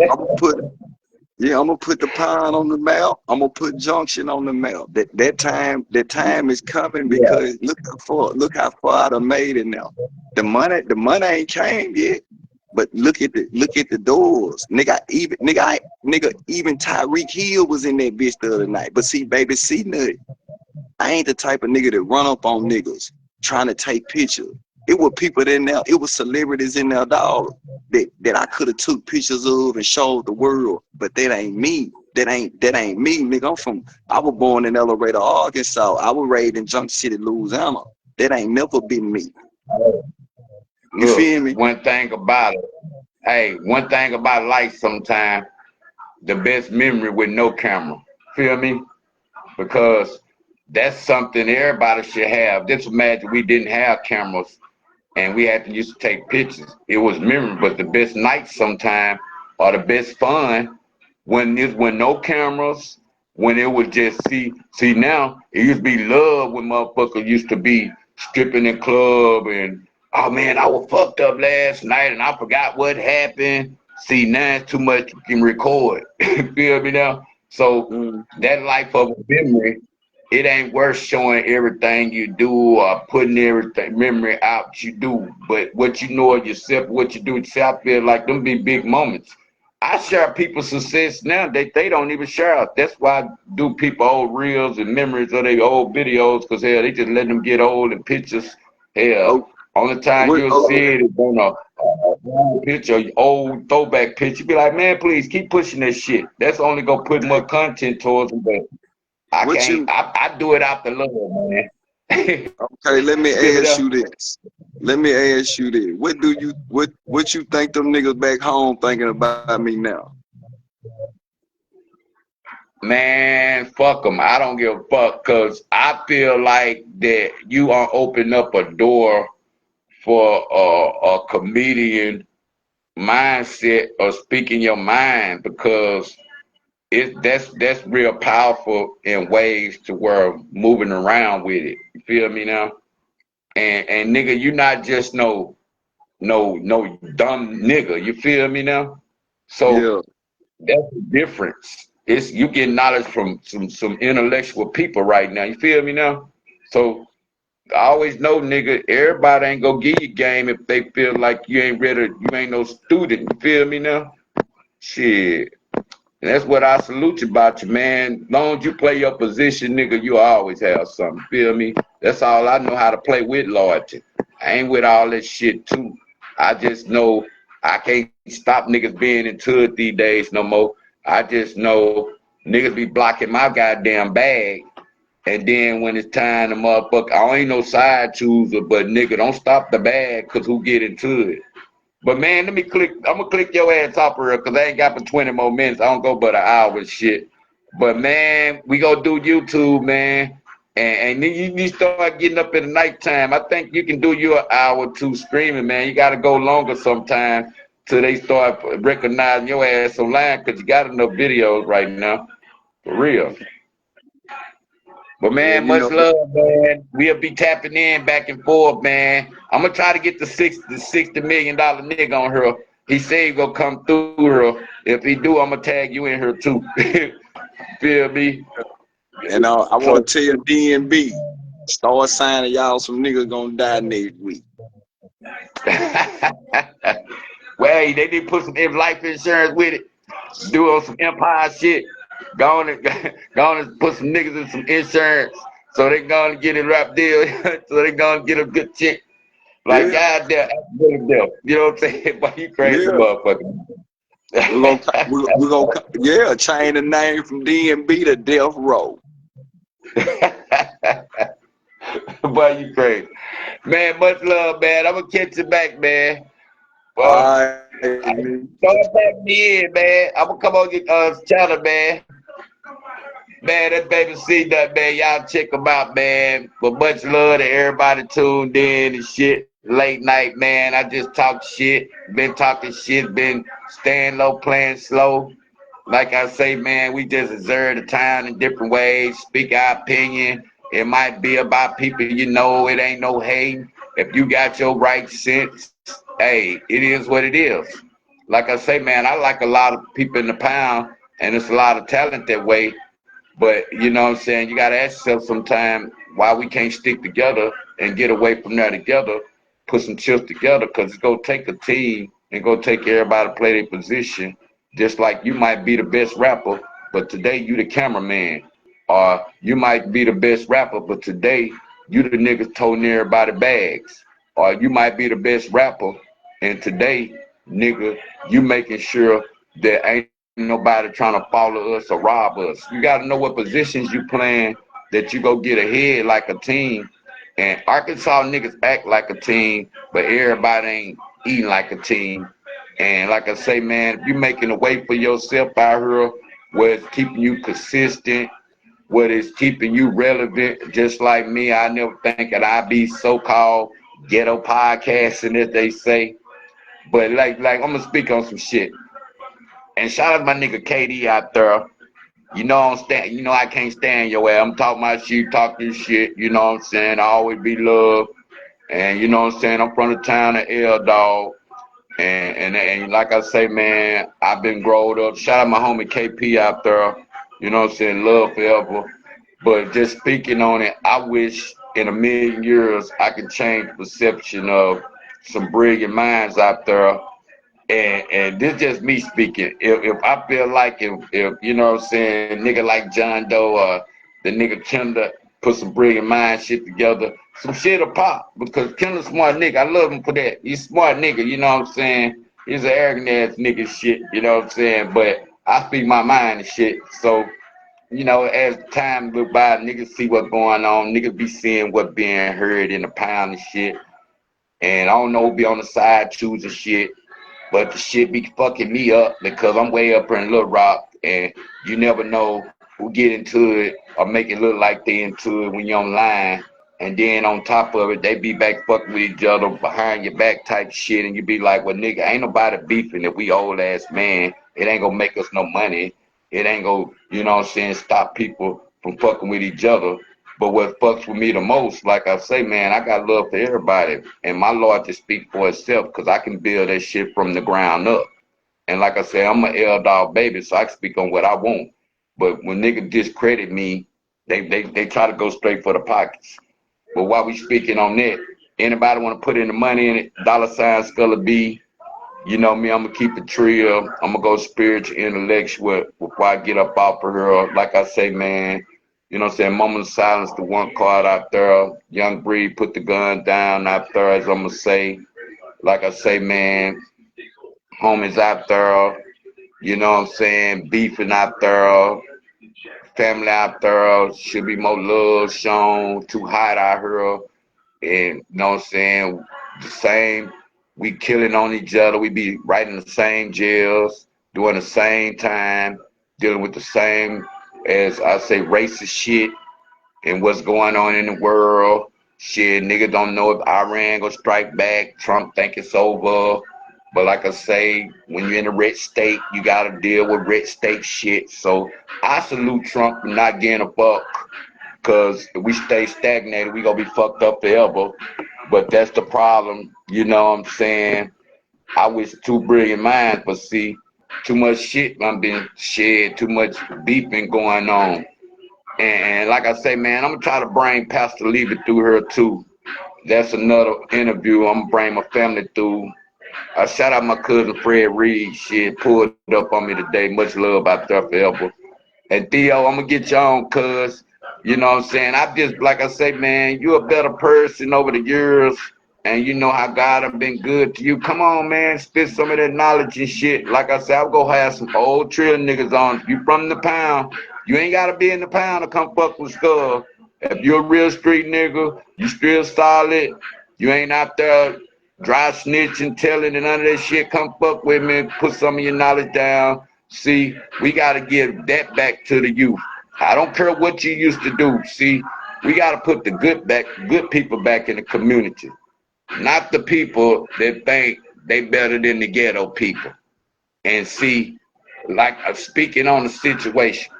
the pine on the map. I'm gonna put Junction on the map. That time is coming because look how far I done made it now. The money ain't came yet. But look at the doors. Nigga, even Tyreek Hill was in that bitch the other night. But see, baby, C-Nut, I ain't the type of nigga that run up on niggas trying to take pictures. It was people in there, it was celebrities in there, dog, that I could have took pictures of and showed the world, but that ain't me. That ain't me, nigga. I was born in Elevator, Arkansas. I was raised in Junction City, Louisiana. That ain't never been me. You feel me? One thing about life sometimes, the best memory with no camera. Feel me? Because that's something everybody should have. Just imagine we didn't have cameras and we had to used to take pictures. It was memory, but the best nights sometimes or the best fun when no cameras, when it was just see now it used to be love when motherfuckers used to be stripping in club and oh man, I was fucked up last night and I forgot what happened. See, now it's too much you can record. Feel me now? So that life of a memory, it ain't worth showing everything you do or putting everything memory out you do. But what you know of yourself, what you do yourself, I feel like them be big moments. I share people's success now that they don't even share. That's why I do people old reels and memories of their old videos, because hell, they just let them get old and pictures. Hell, only time you'll see it is on a picture, old throwback picture. You be like, man, please keep pushing that shit. That's only gonna put more content towards them. But I can't. I do it out the love, man. Okay, let me ask you this. What you think them niggas back home thinking about me now? Man, fuck them. I don't give a fuck, because I feel like that you are opening up a door for a comedian mindset of speaking your mind, because that's real powerful in ways to where moving around with it. You feel me now? And nigga, you not just no dumb nigga. You feel me now? So that's the difference. It's you get knowledge from some intellectual people right now. You feel me now? So I always know, nigga, everybody ain't gonna give you game if they feel like you ain't ready, you ain't no student. You feel me now? Shit. And that's what I salute you about you, man. Long as you play your position, nigga, you always have something. Feel me? That's all I know how to play with loyalty. I ain't with all this shit too. I just know I can't stop niggas being into it these days no more. I just know niggas be blocking my goddamn bag. And then when it's time to motherfucker, I ain't no side chooser, but nigga, don't stop the bag, cause who get into it? But man, I'm gonna click your ass off real, cause I ain't got for 20 more minutes. I don't go but an hour and shit. But man, we gonna do YouTube, man. And then you start getting up in the nighttime. I think you can do your hour or two streaming, man. You gotta go longer sometime. till they start recognizing your ass online, because you got enough videos right now. For real. But Yeah, man, you much know, love, man. We'll be tapping in back and forth, man. I'm gonna try to get the $60 million nigga on her. He said he gonna come through her. If he do, I'm gonna tag you in here too. Feel me? and I So, want to tell you, DNB, start signing y'all. Some niggas gonna die next week. well, they need to put some life insurance with it. Do on some empire shit. Go on and put some niggas in some insurance so they gonna get a rap deal. So they gonna get a good chick. Like Yeah, goddamn, you know what I'm saying? But you crazy yeah. motherfucker. Yeah, change the name from DNB to Death Row. But you crazy. Man, much love, man. I'm gonna catch you back, man. All right, nigga. Start back me in, man. I'm gonna come on your channel, man. Man, that baby see that, man. Y'all check them out, man. But much love to everybody tuned in and shit. Late night, man. I just talk shit. Been talking shit. Been staying low, playing slow. Like I say, man, we just observe the town in different ways. Speak our opinion. It might be about people you know. It ain't no hate. If you got your right sense, hey, it is what it is. Like I say, man, I like a lot of people in the pound, and it's a lot of talent that way. But you know what I'm saying? You gotta ask yourself sometime why we can't stick together and get away from there together, put some chips together, because it's gonna take a team and go take everybody to play their position. Just like you might be the best rapper, but today you the cameraman. Or you might be the best rapper, but today you the niggas toting everybody bags. Or you might be the best rapper, and today, nigga, you making sure that ain't nobody trying to follow us or rob us. You got to know what positions you playing that you go get ahead like a team. And Arkansas niggas act like a team, but everybody ain't eating like a team. And like I say, man, if you making a way for yourself out here, where it's keeping you consistent, what is keeping you relevant, just like me, I never think that I be so-called ghetto podcasting, as they say. But like I'm gonna speak on some shit. And shout out to my nigga KD out there. You know I can't stand your ass. I'm talking my shit, talk your shit. You know what I'm saying? I always be loved. And you know what I'm saying? I'm from the town of L Dog. And like I say, man, I've been growed up. Shout out my homie KP out there. You know what I'm saying? Love forever. But just speaking on it, I wish in a million years I could change the perception of some brilliant minds out there. And this just me speaking. If I feel like if you know what I'm saying, nigga like John Doe or the nigga Kinder put some brilliant mind shit together, some shit'll pop. Because Kinder's smart nigga. I love him for that. He's smart nigga, you know what I'm saying? He's an arrogant ass nigga shit, you know what I'm saying? But I speak my mind and shit. So, you know, as time goes by, niggas see what's going on. Niggas be seeing what's being heard in the pound and shit. And I don't know who be on the side choosing shit. But the shit be fucking me up because I'm way up here in Little Rock, and you never know who get into it or make it look like they into it when you're online. And then on top of it, they be back fucking with each other behind your back type shit, and you be like, well, nigga, ain't nobody beefing if we old ass man. It ain't gonna make us no money. It ain't gonna, you know what I'm saying, stop people from fucking with each other. But what fucks with me the most, like I say, man, I got love for everybody. And my Lord to speak for itself because I can build that shit from the ground up. And like I say, I'm an L dog baby, so I can speak on what I want. But when niggas discredit me, they try to go straight for the pockets. But while we speaking on that, anybody want to put in the money in it, $Skulla B, you know me, I'm going to keep it real. I'm going to go spiritual, intellectual before I get up off of her. Like I say, man, you know what I'm saying? Moment of silence, the one card out there. Young Breed put the gun down out there, as I'm going to say. Like I say, man, homies out there, you know what I'm saying? Beefing out there, family out there. Should be more love shown. Too hot out here. And you know what I'm saying? The same, we killing on each other. We be right in the same jails, doing the same time, dealing with the same, as I say, racist shit and what's going on in the world. Shit, niggas don't know if Iran gonna strike back. Trump think it's over. But like I say, when you're in a red state, you gotta deal with red state shit. So I salute Trump for not getting a fuck, cause if we stay stagnated, we gonna be fucked up forever. But that's the problem, you know what I'm saying? I wish two brilliant minds, but see, too much shit I'm being shed, too much beefing going on. And like I say, man, I'm gonna try to bring Pastor Levy through her too. That's another interview. I'm gonna bring my family through. I shout out my cousin Fred Reed. Shit pulled up on me today. Much love out there forever. And Theo, I'm gonna get you on, cuz. You know what I'm saying? I just, like I say, man, you a better person over the years. And you know how God have been good to you. Come on, man, spit some of that knowledge and shit. Like I said, I'll go have some old trail niggas on. If you from the pound, you ain't gotta be in the pound to come fuck with Skull. If you're a real street nigga, you still solid. You ain't out there dry snitching, telling, and none of that shit. Come fuck with me. Put some of your knowledge down. See, we gotta give that back to the youth. I don't care what you used to do. See, we gotta put the good people back in the community. Not the people that think they better than the ghetto people. And see, like speaking on the situation,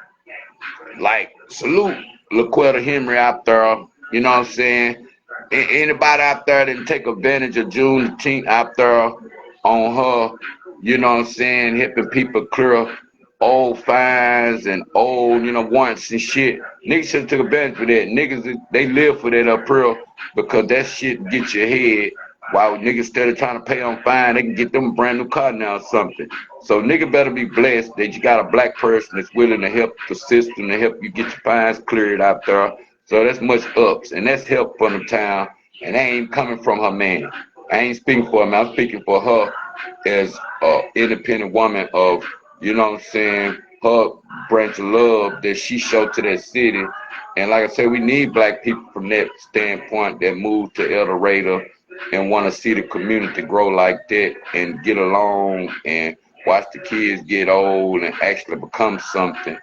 like salute LaQuetta Henry out there, you know what I'm saying? Anybody out there that take advantage of Juneteenth out there on her, you know what I'm saying, helping people clear old fines and old, warrants and shit. Niggas should have took advantage of that. Niggas, they live for that up here because that shit gets your head. While niggas instead of trying to pay on fine, they can get them a brand new car now or something. So nigga better be blessed that you got a black person that's willing to help the system to help you get your fines cleared out there. So that's much ups, and that's help from the town, and that ain't coming from her man. I ain't speaking for him, I'm speaking for her as an independent woman of, you know what I'm saying, her branch of love that she showed to that city. And like I said, we need black people from that standpoint that move to El Dorado and want to see the community grow like that and get along and watch the kids get old and actually become something.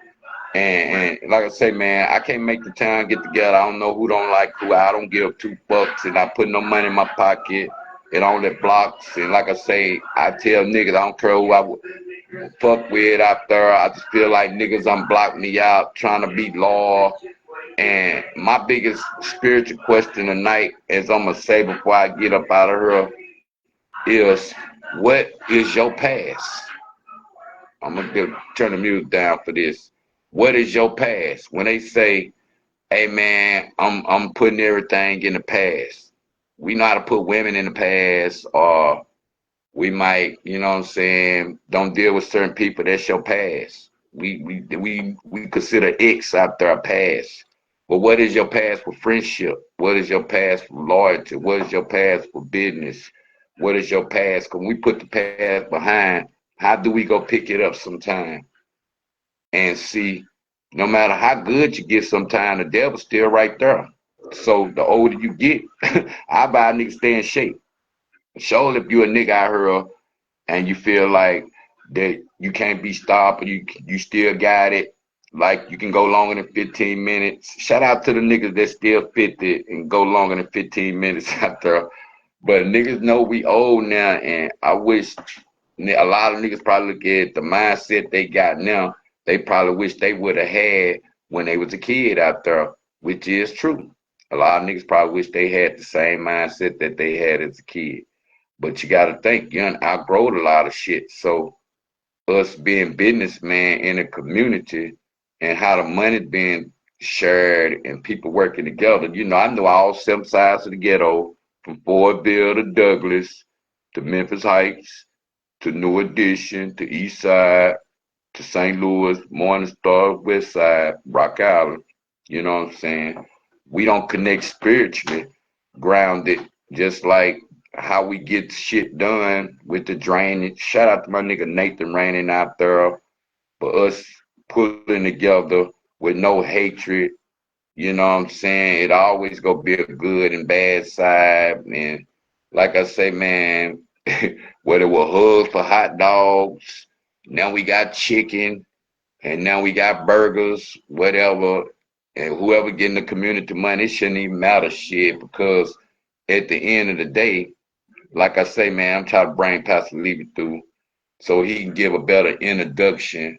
And like I say, man, I can't make the town get together. I don't know who don't like who. I don't give two fucks, and I put no money in my pocket. It only blocks. And like I say, I tell niggas I don't care who I would fuck with out there. I just feel like niggas unblock me out trying to beat law. And my biggest spiritual question tonight, as I'm gonna say before I get up out of here, is what is your past? I'm gonna turn the music down for this. What is your past? When they say, "Hey man, I'm putting everything in the past," we know how to put women in the past, or we might, you know what I'm saying, don't deal with certain people. That's your past. We consider X out there a past. But what is your past for friendship? What is your past for loyalty? What is your past for business? What is your past? When we put the past behind, how do we go pick it up sometime? And see, no matter how good you get sometime, the devil's still right there. So the older you get, I buy a nigga stay in shape. Surely if you a nigga out here and you feel like that you can't be stopped, you still got it, like you can go longer than 15 minutes. Shout out to the niggas that still 50 and go longer than 15 minutes out there. But niggas know we old now, and I wish a lot of niggas probably look at the mindset they got now. They probably wish they would have had when they was a kid out there, which is true. A lot of niggas probably wish they had the same mindset that they had as a kid. But you gotta think, you outgrowed a lot of shit. So us being businessmen in a community and how the money being shared and people working together, I know all 7 sides of the ghetto, from Fordville to Douglas to Memphis Heights to New Edition to East Side to St. Louis, Morning Star, West Side, Rock Island. You know what I'm saying? We don't connect spiritually, grounded, just like how we get shit done with the drainage. Shout out to my nigga Nathan Raining out there for us pulling together with no hatred. You know what I'm saying? It always gonna be a good and bad side. And like I say, man, whether it was hugs for hot dogs, now we got chicken, and now we got burgers, whatever. And whoever getting the community money, it shouldn't even matter shit, because at the end of the day, like I say, man, I'm trying to bring Pastor Levi through so he can give a better introduction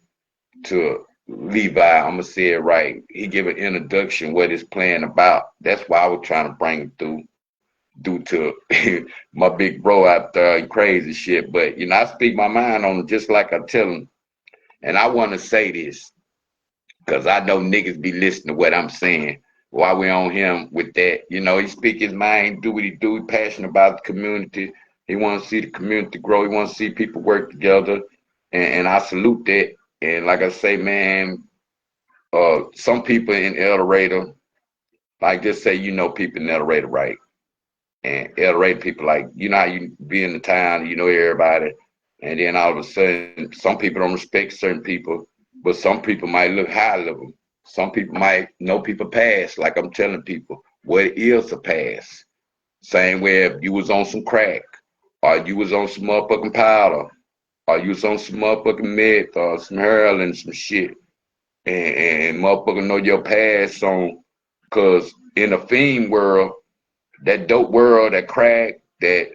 to Levi. I'm gonna say it right. He give an introduction what his plan about. That's why I was trying to bring him through, due to my big bro out there and crazy shit. But you know, I speak my mind on him just like I tell him. And I want to say this because I know niggas be listening to what I'm saying while we on him with that. You know, he speak his mind, do what he do. He passionate about the community. He want to see the community grow. He want to see people work together. And I salute that. And like I say, man, some people in El Dorado, like just say, you know, people in El Dorado, right? And El Dorado people, like, you know how you be in the town, you know everybody. And then all of a sudden, some people don't respect certain people, but some people might look high level. Some people might know people past, like I'm telling people, what is a past. Same way if you was on some crack, or you was on some motherfucking powder, or you was on some motherfucking meth, or some heroin, some shit, and motherfucker know your past on, cause in the fiend world, that dope world, that crack, that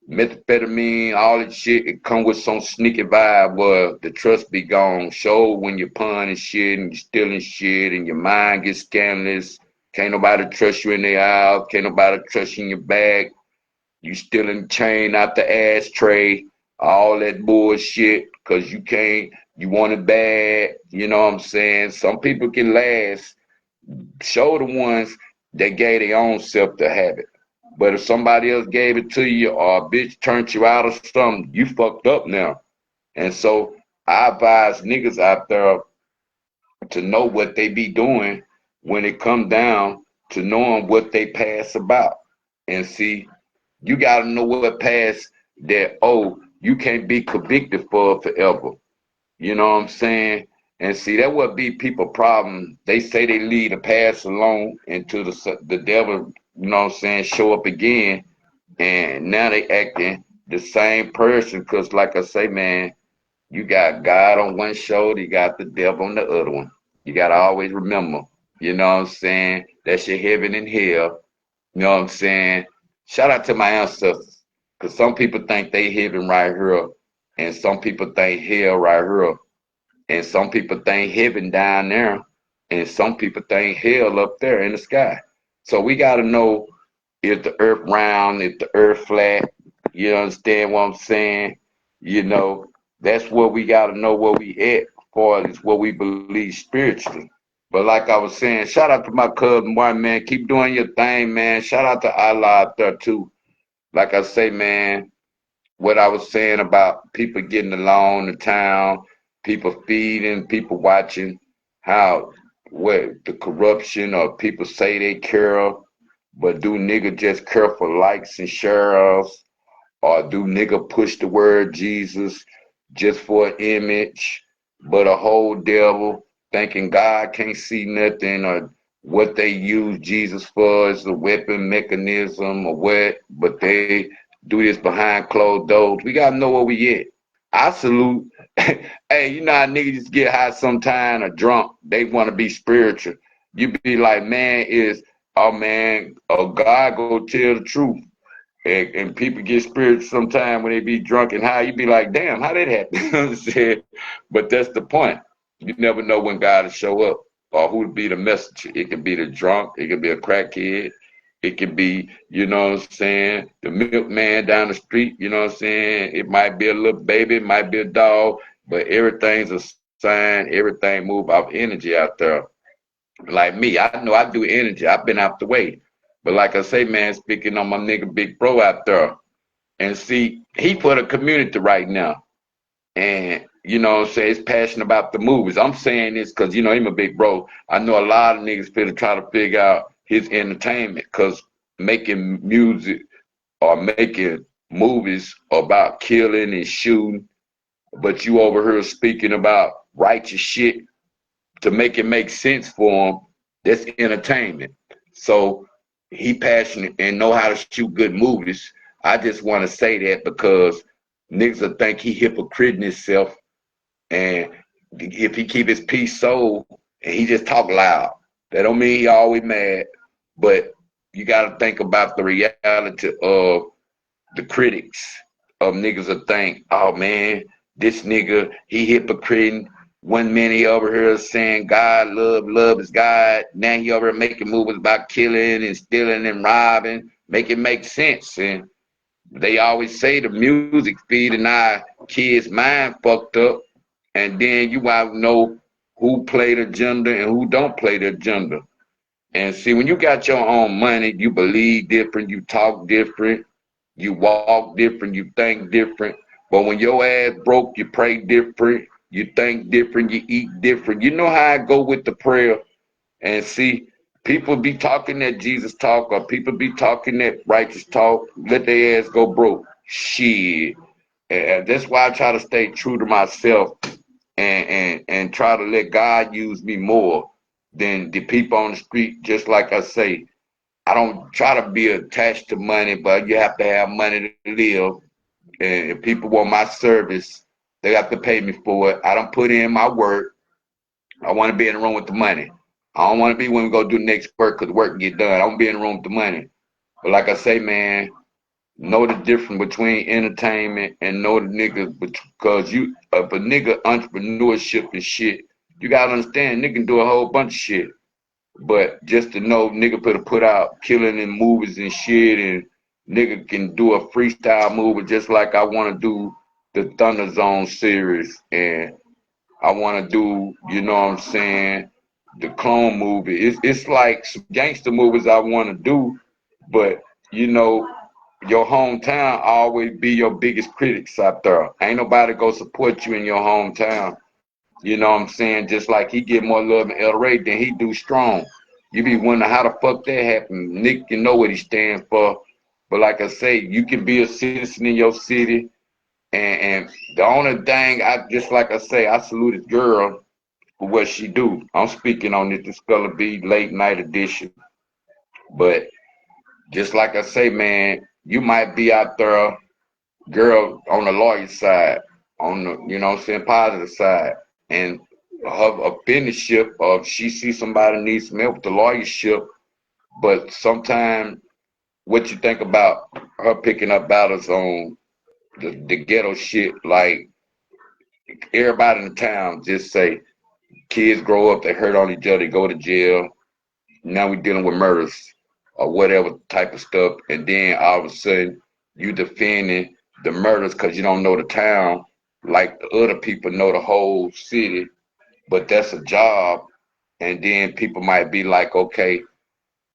methamphetamine, all that shit, it come with some sneaky vibe where the trust be gone. Show when you're punning shit and you're stealing shit and your mind gets scandalous. Can't nobody trust you in their house. Can't nobody trust you in your bag. You stealing chain out the ashtray. All that bullshit because you want it bad. You know what I'm saying? Some people can last. Show the ones that gave their own self the habit. But if somebody else gave it to you or a bitch turned you out or something, you fucked up now. And so I advise niggas out there to know what they be doing when it come down to knowing what they pass about. And see, you gotta know what pass that, oh, you can't be convicted for forever. You know what I'm saying? And see, that would be people problem. They say they leave the past alone until the devil, you know what I'm saying, show up again. And now they acting the same person. Because like I say, man, you got God on one shoulder, you got the devil on the other one. You got to always remember, you know what I'm saying? That's your heaven and hell. You know what I'm saying? Shout out to my ancestors. Because some people think they heaven right here. And some people think hell right here. And some people think heaven down there, and some people think hell up there in the sky. So we got to know if the earth round, if the earth flat. You understand what I'm saying? You know, that's what we got to know where we at for is what we believe spiritually. But like I was saying, shout out to my cousin, one man. Keep doing your thing, man. Shout out to Allah out there too. Like I say, man, what I was saying about people getting along in town, people feeding, people watching how what the corruption or people say they care, but do nigga just care for likes and shares, or do nigga push the word Jesus just for an image, but a whole devil thinking God can't see nothing, or what they use Jesus for is a weapon mechanism or what, but they do this behind closed doors. We gotta know where we at. I salute. Hey, you know how niggas just get high sometime or drunk. They want to be spiritual. You be like, man, oh man, God go tell the truth. And people get spiritual sometime when they be drunk and high. You be like, damn, how did that happen? You know what I'm saying? But that's the point. You never know when God will show up or who will be the messenger. It could be the drunk. It could be a crackhead. It could be, you know what I'm saying, the milkman down the street, you know what I'm saying? It might be a little baby, it might be a dog, but everything's a sign, everything move off energy out there. Like me, I know I do energy. I've been out the way. But like I say, man, speaking on my nigga Big Bro out there, and see, he put a community right now. And, you know what I'm saying, he's passionate about the movies. I'm saying this because, you know, him a big bro. I know a lot of niggas finna try to figure out his entertainment because making music or making movies about killing and shooting, but you over here speaking about righteous shit to make it make sense for him, that's entertainment. So he passionate and know how to shoot good movies. I just want to say that because niggas will think he hypocriting himself, and if he keep his peace soul and he just talk loud, that don't mean he always mad. But you got to think about the reality of the critics of niggas will think, oh man, this nigga, he hypocrite. 1 minute he over here saying God, love is God. Now he over here making movies about killing and stealing and robbing. Make it make sense. And they always say the music feeding our kids' mind fucked up. And then you want to know who play the agenda and who don't play the agenda. And see, when you got your own money, you believe different, you talk different, you walk different, you think different. But when your ass broke, you pray different, you think different, you eat different. You know how I go with the prayer. And see, people be talking that Jesus talk, or people be talking that righteous talk, let their ass go broke. Shit. And that's why I try to stay true to myself and try to let God use me more than the people on the street. Just like I say, I don't try to be attached to money, but you have to have money to live. And if people want my service, they have to pay me for it. I don't put in my work. I want to be in the room with the money. I don't want to be when we go do next work because work get done. I want to be in the room with the money. But like I say, man, know the difference between entertainment and know the niggas, because you, if a nigga entrepreneurship and shit, you gotta understand, nigga can do a whole bunch of shit. But just to know, nigga put out killing in movies and shit, and nigga can do a freestyle movie just like I want to do the Thunder Zone series, and I want to do, you know what I'm saying, the Clone movie. It's like some gangster movies I want to do, but you know, your hometown always be your biggest critics out there. Ain't nobody go support you in your hometown. You know what I'm saying? Just like he get more love in El Rey than he do Strong. You be wondering how the fuck that happened. Nick can know what he stands for. But like I say, you can be a citizen in your city. And the only thing, I just like I say, I salute this girl for what she do. I'm speaking on this, the Skulla B late night edition. But just like I say, man, you might be out there, girl, on the lawyer side, on the, you know what I'm saying, positive side. And her apprenticeship, or if she see somebody needs some help with the lawyership, but sometimes what you think about her picking up battles on the ghetto shit, like everybody in the town just say, kids grow up, they hurt on each other, they go to jail. Now we dealing with murders or whatever type of stuff. And then all of a sudden you defending the murders because you don't know the town like the other people know the whole city, but that's a job. And then people might be like, okay,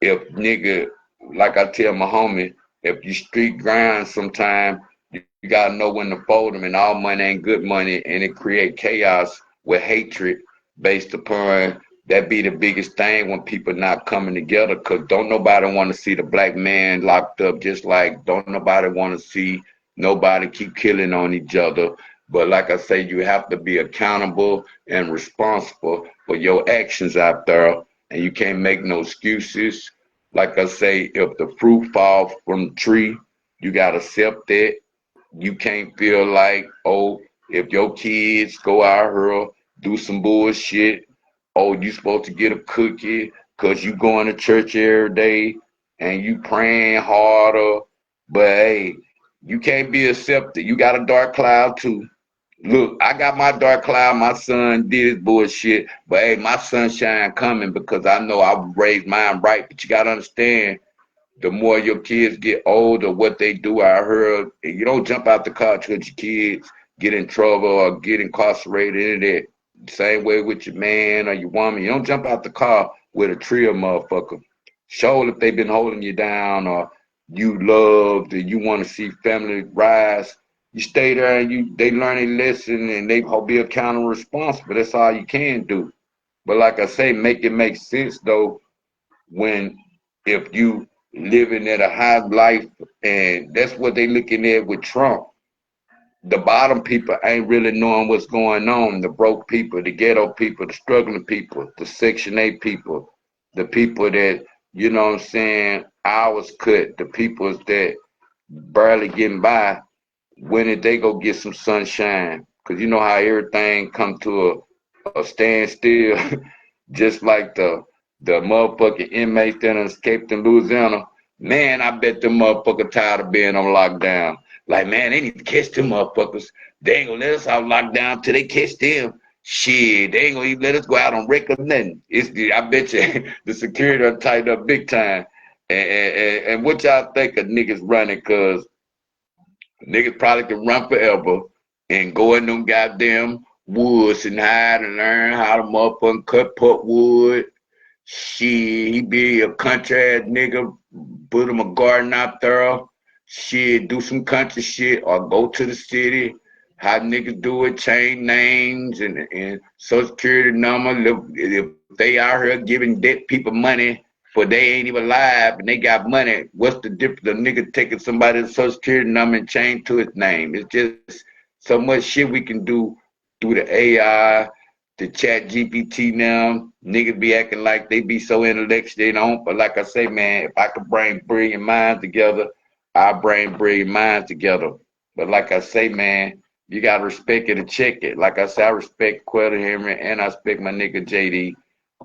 if nigga, like I tell my homie, if you street grind sometime, you gotta know when to fold them, and all money ain't good money, and it create chaos with hatred based upon that be the biggest thing when people not coming together, because don't nobody want to see the black man locked up, just like don't nobody want to see nobody keep killing on each other. But like I say, you have to be accountable and responsible for your actions out there, and you can't make no excuses. Like I say, if the fruit falls from the tree, you gotta accept that. You can't feel like, oh, if your kids go out here, do some bullshit, oh, you supposed to get a cookie because you going to church every day and you praying harder. But hey, you can't be accepted. You got a dark cloud too. Look, I got my dark cloud. My son did his bullshit. But hey, my sunshine coming because I know I raised mine right. But you got to understand, the more your kids get older, what they do, I heard, you don't jump out the car because your kids get in trouble or get incarcerated in it. Same way with your man or your woman. You don't jump out the car with a trio motherfucker. Show if they've been holding you down or you loved and you want to see family rise. You stay there and they learn a lesson and they be accountable and responsible. That's all you can do. But like I say, make it make sense though when if you living at a high life, and that's what they looking at with Trump. The bottom people ain't really knowing what's going on. The broke people, the ghetto people, the struggling people, the Section 8 people, the people that, you know what I'm saying, hours cut, the people that barely getting by. When did they go get some sunshine? Because you know how everything come to a standstill, just like the motherfucking inmates that escaped in Louisiana. Man, I bet them motherfuckers tired of being on lockdown. Like, man, they need to catch them motherfuckers. They ain't gonna let us out lockdown till they catch them. Shit, they ain't gonna even let us go out on record nothing. I bet you the security done tightened up big time. And what y'all think of niggas running? Cause niggas probably can run forever and go in them goddamn woods and hide and learn how to motherfucking cut wood. Shit, he be a country ass nigga, put him a garden out there. Shit, do some country shit or go to the city. How niggas do it, change names and social security number. If they out here giving dead people money for they ain't even alive and they got money, what's the difference? The nigga taking somebody's social security number and change to his name. It's just so much shit we can do through the AI, the chat GPT now. Niggas be acting like they be so intellectual they don't. But like I say, man, if I could bring brilliant minds together, I bring brilliant minds together. But like I say, man, you gotta respect it and check it. Like I say, I respect Quetta Henry and I respect my nigga JD.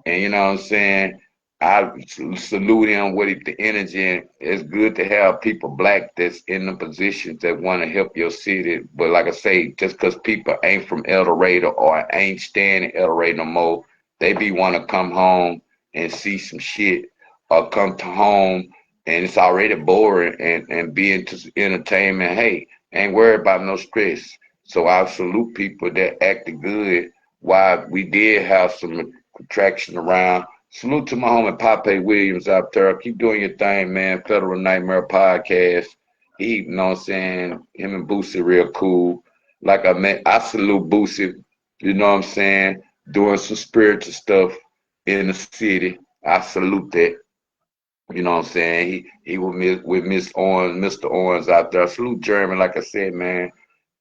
And you know what I'm saying? I salute him with the energy. And it's good to have people black that's in the positions that want to help your city. But like I say, just because people ain't from El Dorado or ain't staying in El Dorado no more, they be want to come home and see some shit or come to home and it's already boring and be into entertainment. Hey, ain't worried about no stress. So I salute people that acted good while we did have some contraction around. Salute to my homie Pape Williams out there. Keep doing your thing, man. Federal Nightmare Podcast. He, you know what I'm saying? Him and Boosie real cool. Like I salute Boosie, you know what I'm saying? Doing some spiritual stuff in the city. I salute that. You know what I'm saying? He with Miss Owens, Mr. Owens out there. I salute Jeremy, like I said, man.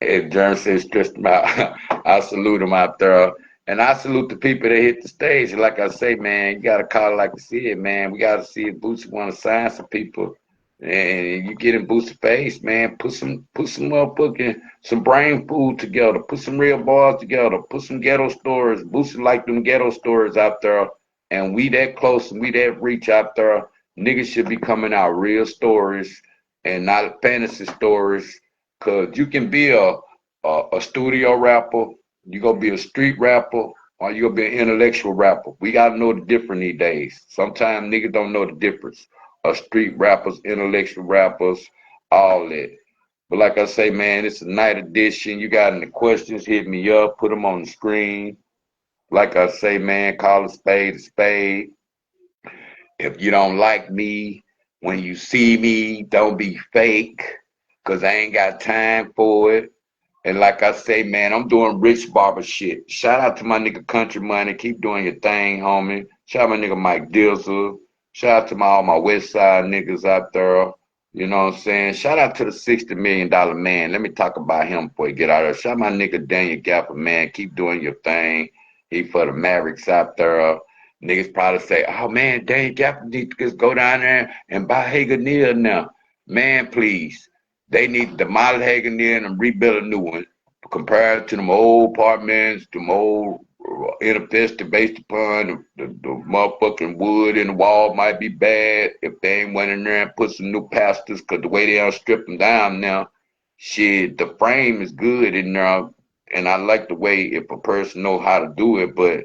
If Jeremy says stressed him out, I salute him out there. And I salute the people that hit the stage. And like I say, man, you gotta call it like you see it, man. We gotta see if Boosie wanna sign some people. And you get in Boosie face, man. Put some motherfucking some brain food together. Put some real bars together. Put some ghetto stories. Boosie like them ghetto stories out there. And we that close and we that reach out there. Niggas should be coming out real stories and not fantasy stories. Cause you can be a studio rapper, you gonna be a street rapper, or you gonna be an intellectual rapper. We gotta know the difference these days. Sometimes niggas don't know the difference of street rappers, intellectual rappers, all that. But like I say, man, it's a night edition. You got any questions, hit me up, put them on the screen. Like I say, man, call a spade a spade. If you don't like me, when you see me, don't be fake, cause I ain't got time for it. And like I say, man, I'm doing rich barber shit. Shout out to my nigga Country Money. Keep doing your thing, homie. Shout out my nigga Mike Dizzle. Shout out to all my West Side niggas out there. You know what I'm saying? Shout out to the $60 million man. Let me talk about him before he get out there. Shout out my nigga Daniel Gapper, man. Keep doing your thing. He for the Mavericks out there. Niggas probably say, oh man, Daniel Gapper need to just go down there and buy Hager Neal now. Man, please. They need to demolish Hagen in and rebuild a new one. Compared to them old apartments, them old infested based upon the motherfucking wood in the wall might be bad if they ain't went in there and put some new pastors, because the way they don't strip them down now, shit, the frame is good in there. And I like the way if a person know how to do it, but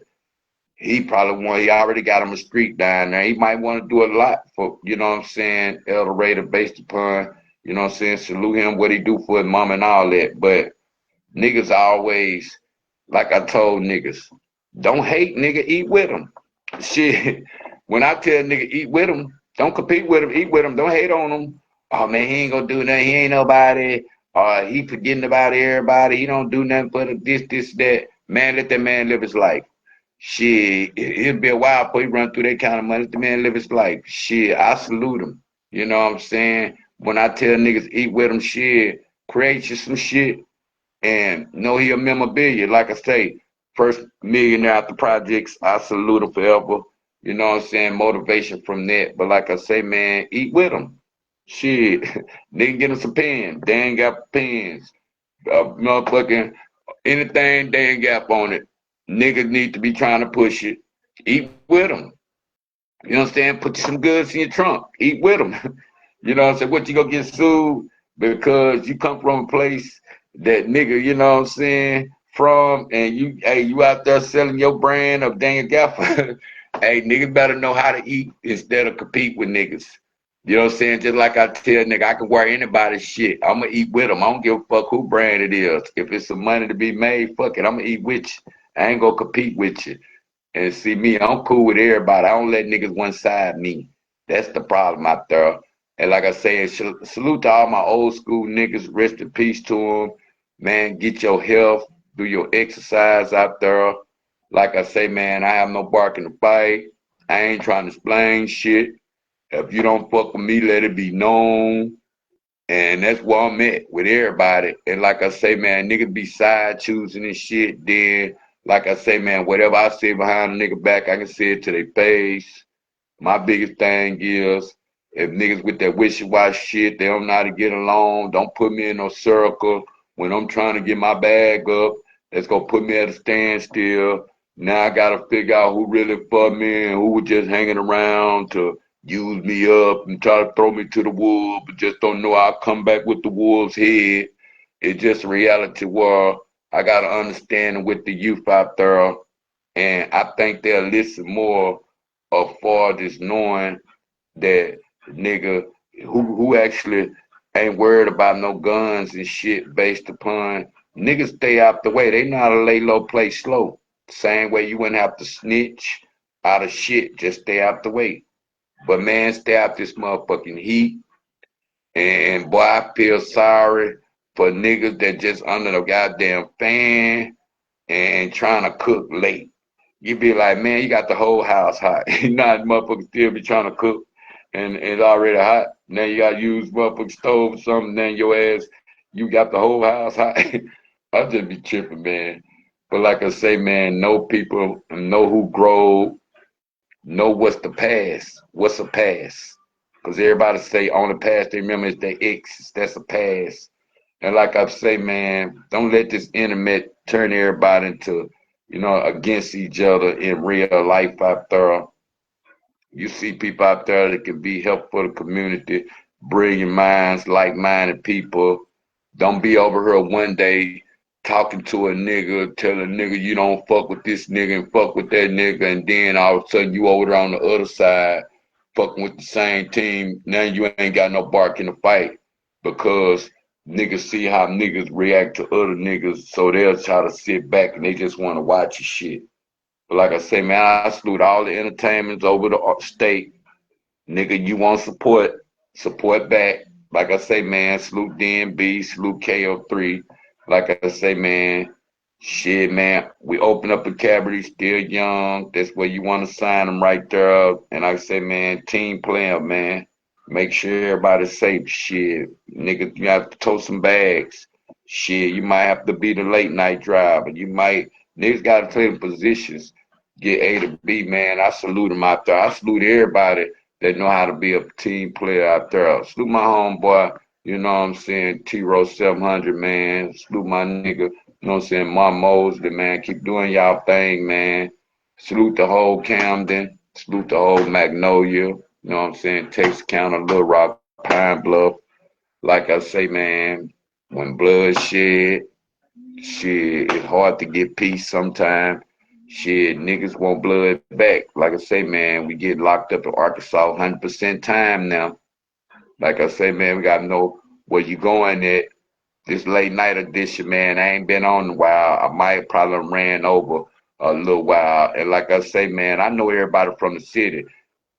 he already got him a street down there. He might want to do a lot for, you know what I'm saying, El Dorado based upon, you know what I'm saying, salute him, what he do for his mom and all that. But niggas always, like I told niggas, don't hate nigga, eat with him. Shit, when I tell nigga eat with him, don't compete with him, eat with him, don't hate on him. Oh man, he ain't gonna do nothing, he ain't nobody. He forgetting about everybody, he don't do nothing but this, that. Man, let that man live his life. Shit, it'll be a while before he run through that kind of money. Let the man live his life. Shit, I salute him. You know what I'm saying? When I tell niggas eat with him, shit, create you some shit and know he a memorabilia. Like I say, first millionaire out the projects, I salute him forever. You know what I'm saying? Motivation from that. But like I say, man, eat with him. Shit, nigga get him some pens. They ain't got pens. Motherfucking anything they ain't got on it. Niggas need to be trying to push it. Eat with them. You know what I'm saying? Put some goods in your trunk. Eat with them. You know what I'm saying? What, you gonna get sued because you come from a place that nigga, you know what I'm saying, from, and you out there selling your brand of Daniel Gaffer. Hey, niggas better know how to eat instead of compete with niggas. You know what I'm saying? Just like I tell nigga, I can wear anybody's shit. I'm gonna eat with them. I don't give a fuck who brand it is. If it's some money to be made, fuck it. I'm gonna eat with you. I ain't gonna compete with you. And see me, I'm cool with everybody. I don't let niggas one side me. That's the problem out there. And like I say, salute to all my old school niggas. Rest in peace to them. Man, get your health. Do your exercise out there. Like I say, man, I have no bark in the fight. I ain't trying to explain shit. If you don't fuck with me, let it be known. And that's where I'm at with everybody. And like I say, man, niggas be side choosing and shit. Then, like I say, man, whatever I say behind a nigga back, I can say it to their face. My biggest thing is, if niggas with that wishy-washy shit, they don't know how to get along, don't put me in no circle. When I'm trying to get my bag up, that's gonna put me at a standstill. Now I gotta figure out who really for me and who was just hanging around to use me up and try to throw me to the wolves, but just don't know I'll come back with the wolf's head. It's just a reality where I gotta understand with the youth out there, and I think they'll listen more as far as knowing that nigga who actually ain't worried about no guns and shit based upon niggas stay out the way. They know how to lay low, play slow. Same way you wouldn't have to snitch out of shit, just stay out the way. But man, stay out this motherfucking heat. And boy, I feel sorry for niggas that just under the goddamn fan and trying to cook late. You be like, man, you got the whole house hot. Not motherfuckers still be trying to cook and it's already hot. Now you gotta use motherfucking stove or something, then your ass, you got the whole house hot. I just be tripping, man. But like I say, man, know people and know who grow, know what's the past. What's a past? Because everybody say on the past they remember is their ex. That's a past. And like I say, man, don't let this internet turn everybody into, against each other in real life out there. You see people out there that can be helpful to the community, brilliant minds, like-minded people. Don't be over here one day talking to a nigga, telling a nigga you don't fuck with this nigga and fuck with that nigga, and then all of a sudden you over there on the other side fucking with the same team. Now you ain't got no bark in the fight because niggas see how niggas react to other niggas, so they'll try to sit back and they just want to watch your shit. But like I say, man, I salute all the entertainments over the state. Nigga, you want support back. Like I say, man, salute DNB, salute KO3. Like I say, man, shit, man, we open up a cabaret, still young. That's where you want to sign them right there. And like I say, man, team player, man. Make sure everybody's safe. Shit, nigga, you have to tow some bags. Shit, you might have to be the late night driver. Niggas got to play the positions. Get A to B, man. I salute them out there. I salute everybody that know how to be a team player out there. Salute my homeboy, you know what I'm saying, T-Rose 700, man. Salute my nigga, you know what I'm saying, Mom Mosley, man. Keep doing y'all thing, man. Salute the whole Camden. Salute the whole Magnolia. You know what I'm saying? Texas County, Little Rock, Pine Bluff. Like I say, man, when blood shit, it's hard to get peace sometimes. Shit, niggas want blood back. Like I say, man, we get locked up in Arkansas 100% time now. Like I say, man, we gotta know where you going at. This late night edition, man, I ain't been on in a while. I might probably ran over a little while. And like I say, man, I know everybody from the city.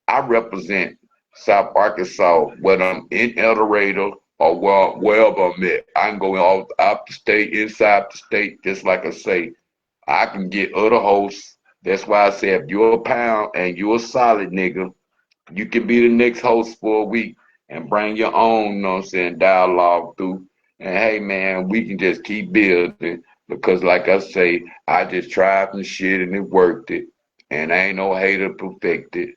I represent South Arkansas, whether I'm in El Dorado or wherever I'm at. I can go out the state, inside the state, just like I say. I can get other hosts. That's why I say if you're a pound and you're a solid nigga, you can be the next host for a week and bring your own, you know what I'm saying, dialogue through. And hey, man, we can just keep building because, like I say, I just tried some shit and it worked it. And I ain't no hater perfected.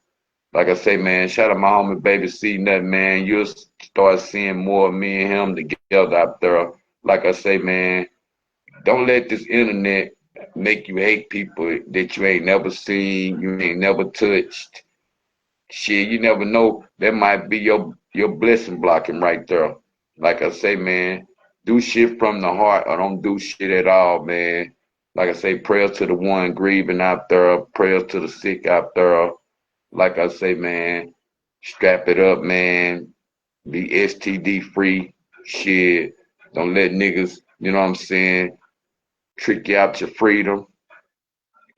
Like I say, man, shout out my homie Baby C Nut, man. You'll start seeing more of me and him together out there. Like I say, man, don't let this internet make you hate people that you ain't never seen, you ain't never touched. Shit, you never know. That might be your your blessing blocking right there. Like I say, man, do shit from the heart or don't do shit at all, man. Like I say, prayers to the one grieving out there, prayers to the sick out there. Like I say, man, strap it up, man. Be STD free. Shit. Don't let niggas, you know what I'm saying, trick you out your freedom.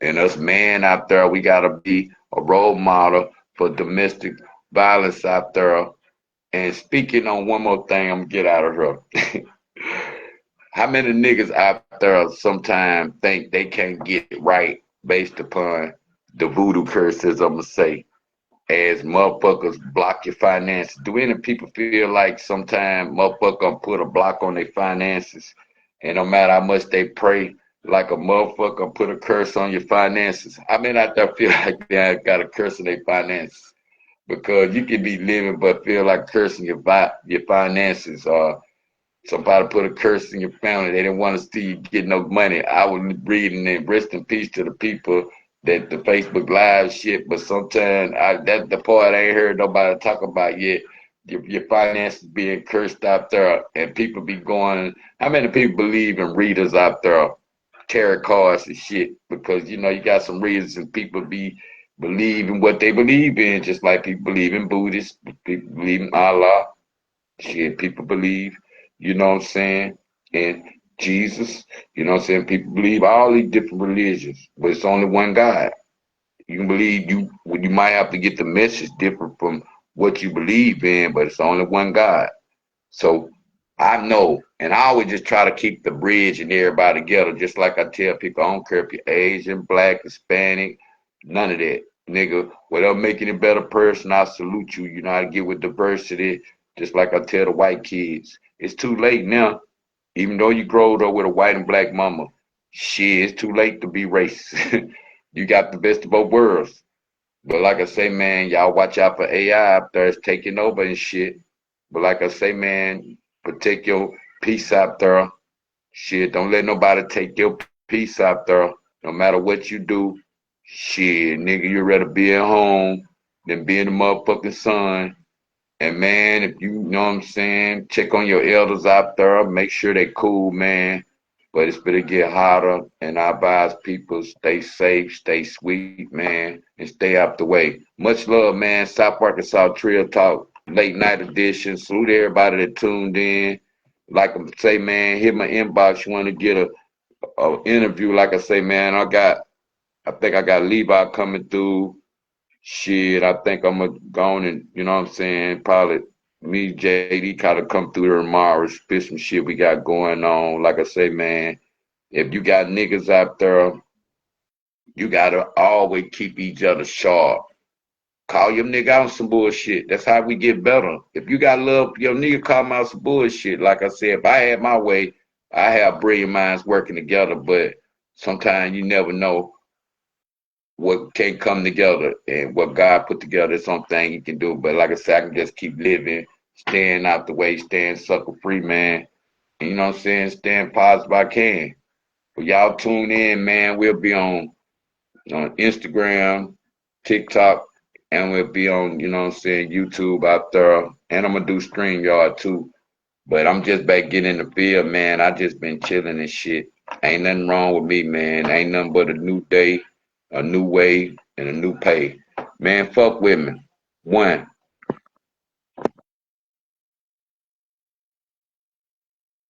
And us man out there, we gotta be a role model for domestic violence out there. And speaking on one more thing, I'm gonna get out of here. How many niggas out there sometimes think they can't get it right based upon the voodoo curses, I'm gonna say, as motherfuckers block your finances? Do any people feel like sometimes motherfucker put a block on their finances, and no matter how much they pray, like a motherfucker put a curse on your finances? I mean, out there feel like they got a curse on their finances, because you can be living but feel like cursing your finances, or somebody put a curse in your family. They didn't want to see you get no money. I was reading and rest in peace to the people that the Facebook Live shit, but sometimes that's the part I ain't heard nobody talk about yet. Your finances being cursed out there, and people be going. How many people believe in readers out there, tarot cards and shit? Because you know you got some readers and people believe in what they believe in, just like people believe in Buddhists, people believe in Allah. Shit, people believe, you know what I'm saying, and Jesus, you know what I'm saying. People believe all these different religions, but it's only one God. You can believe you might have to get the message different from what you believe in, but it's only one God. So I know, and I always just try to keep the bridge and everybody together, just like I tell people, I don't care if you're Asian, Black, Hispanic, none of that. Nigga, without making a better person, I salute you. You know how to get with diversity, just like I tell the white kids. It's too late now. Even though you growed up with a white and black mama, shit, it's too late to be racist. You got the best of both worlds. But like I say, man, y'all watch out for AI out there. It's taking over and shit. But like I say, man, protect your peace out there. Shit, don't let nobody take your peace out there. No matter what you do, shit, nigga, you'd rather be at home than be in the motherfucking sun. And man, if you know what I'm saying, check on your elders out there. Make sure they cool, man. But it's better get hotter, and I advise people stay safe, stay sweet, man, and stay out the way. Much love, man. South Arkansas Trill Talk, late night edition. Salute everybody that tuned in. Like I say, man, hit my inbox. You want to get a interview? Like I say, man, I think I got Levi coming through. Shit, I think I'm gonna go on and, you know what I'm saying, probably me, JD, kind of come through there tomorrow, spit some shit we got going on. Like I say, man, if you got niggas out there, you gotta always keep each other sharp. Call your nigga out on some bullshit. That's how we get better. If you got love, your nigga call me out some bullshit. Like I said, if I had my way, I have brilliant minds working together, but sometimes you never know what can come together, and what God put together is something you can do. But like I said, I can just keep living, staying out the way, staying sucker free, man. And you know what I'm saying? Staying positive I can. But y'all tune in, man. We'll be on Instagram, TikTok, and we'll be on, you know what I'm saying, YouTube out there. And I'm gonna do StreamYard too. But I'm just back getting in the field, man. I just been chilling and shit. Ain't nothing wrong with me, man. Ain't nothing but a new day, a new way, and a new pay. Man, fuck with me. One.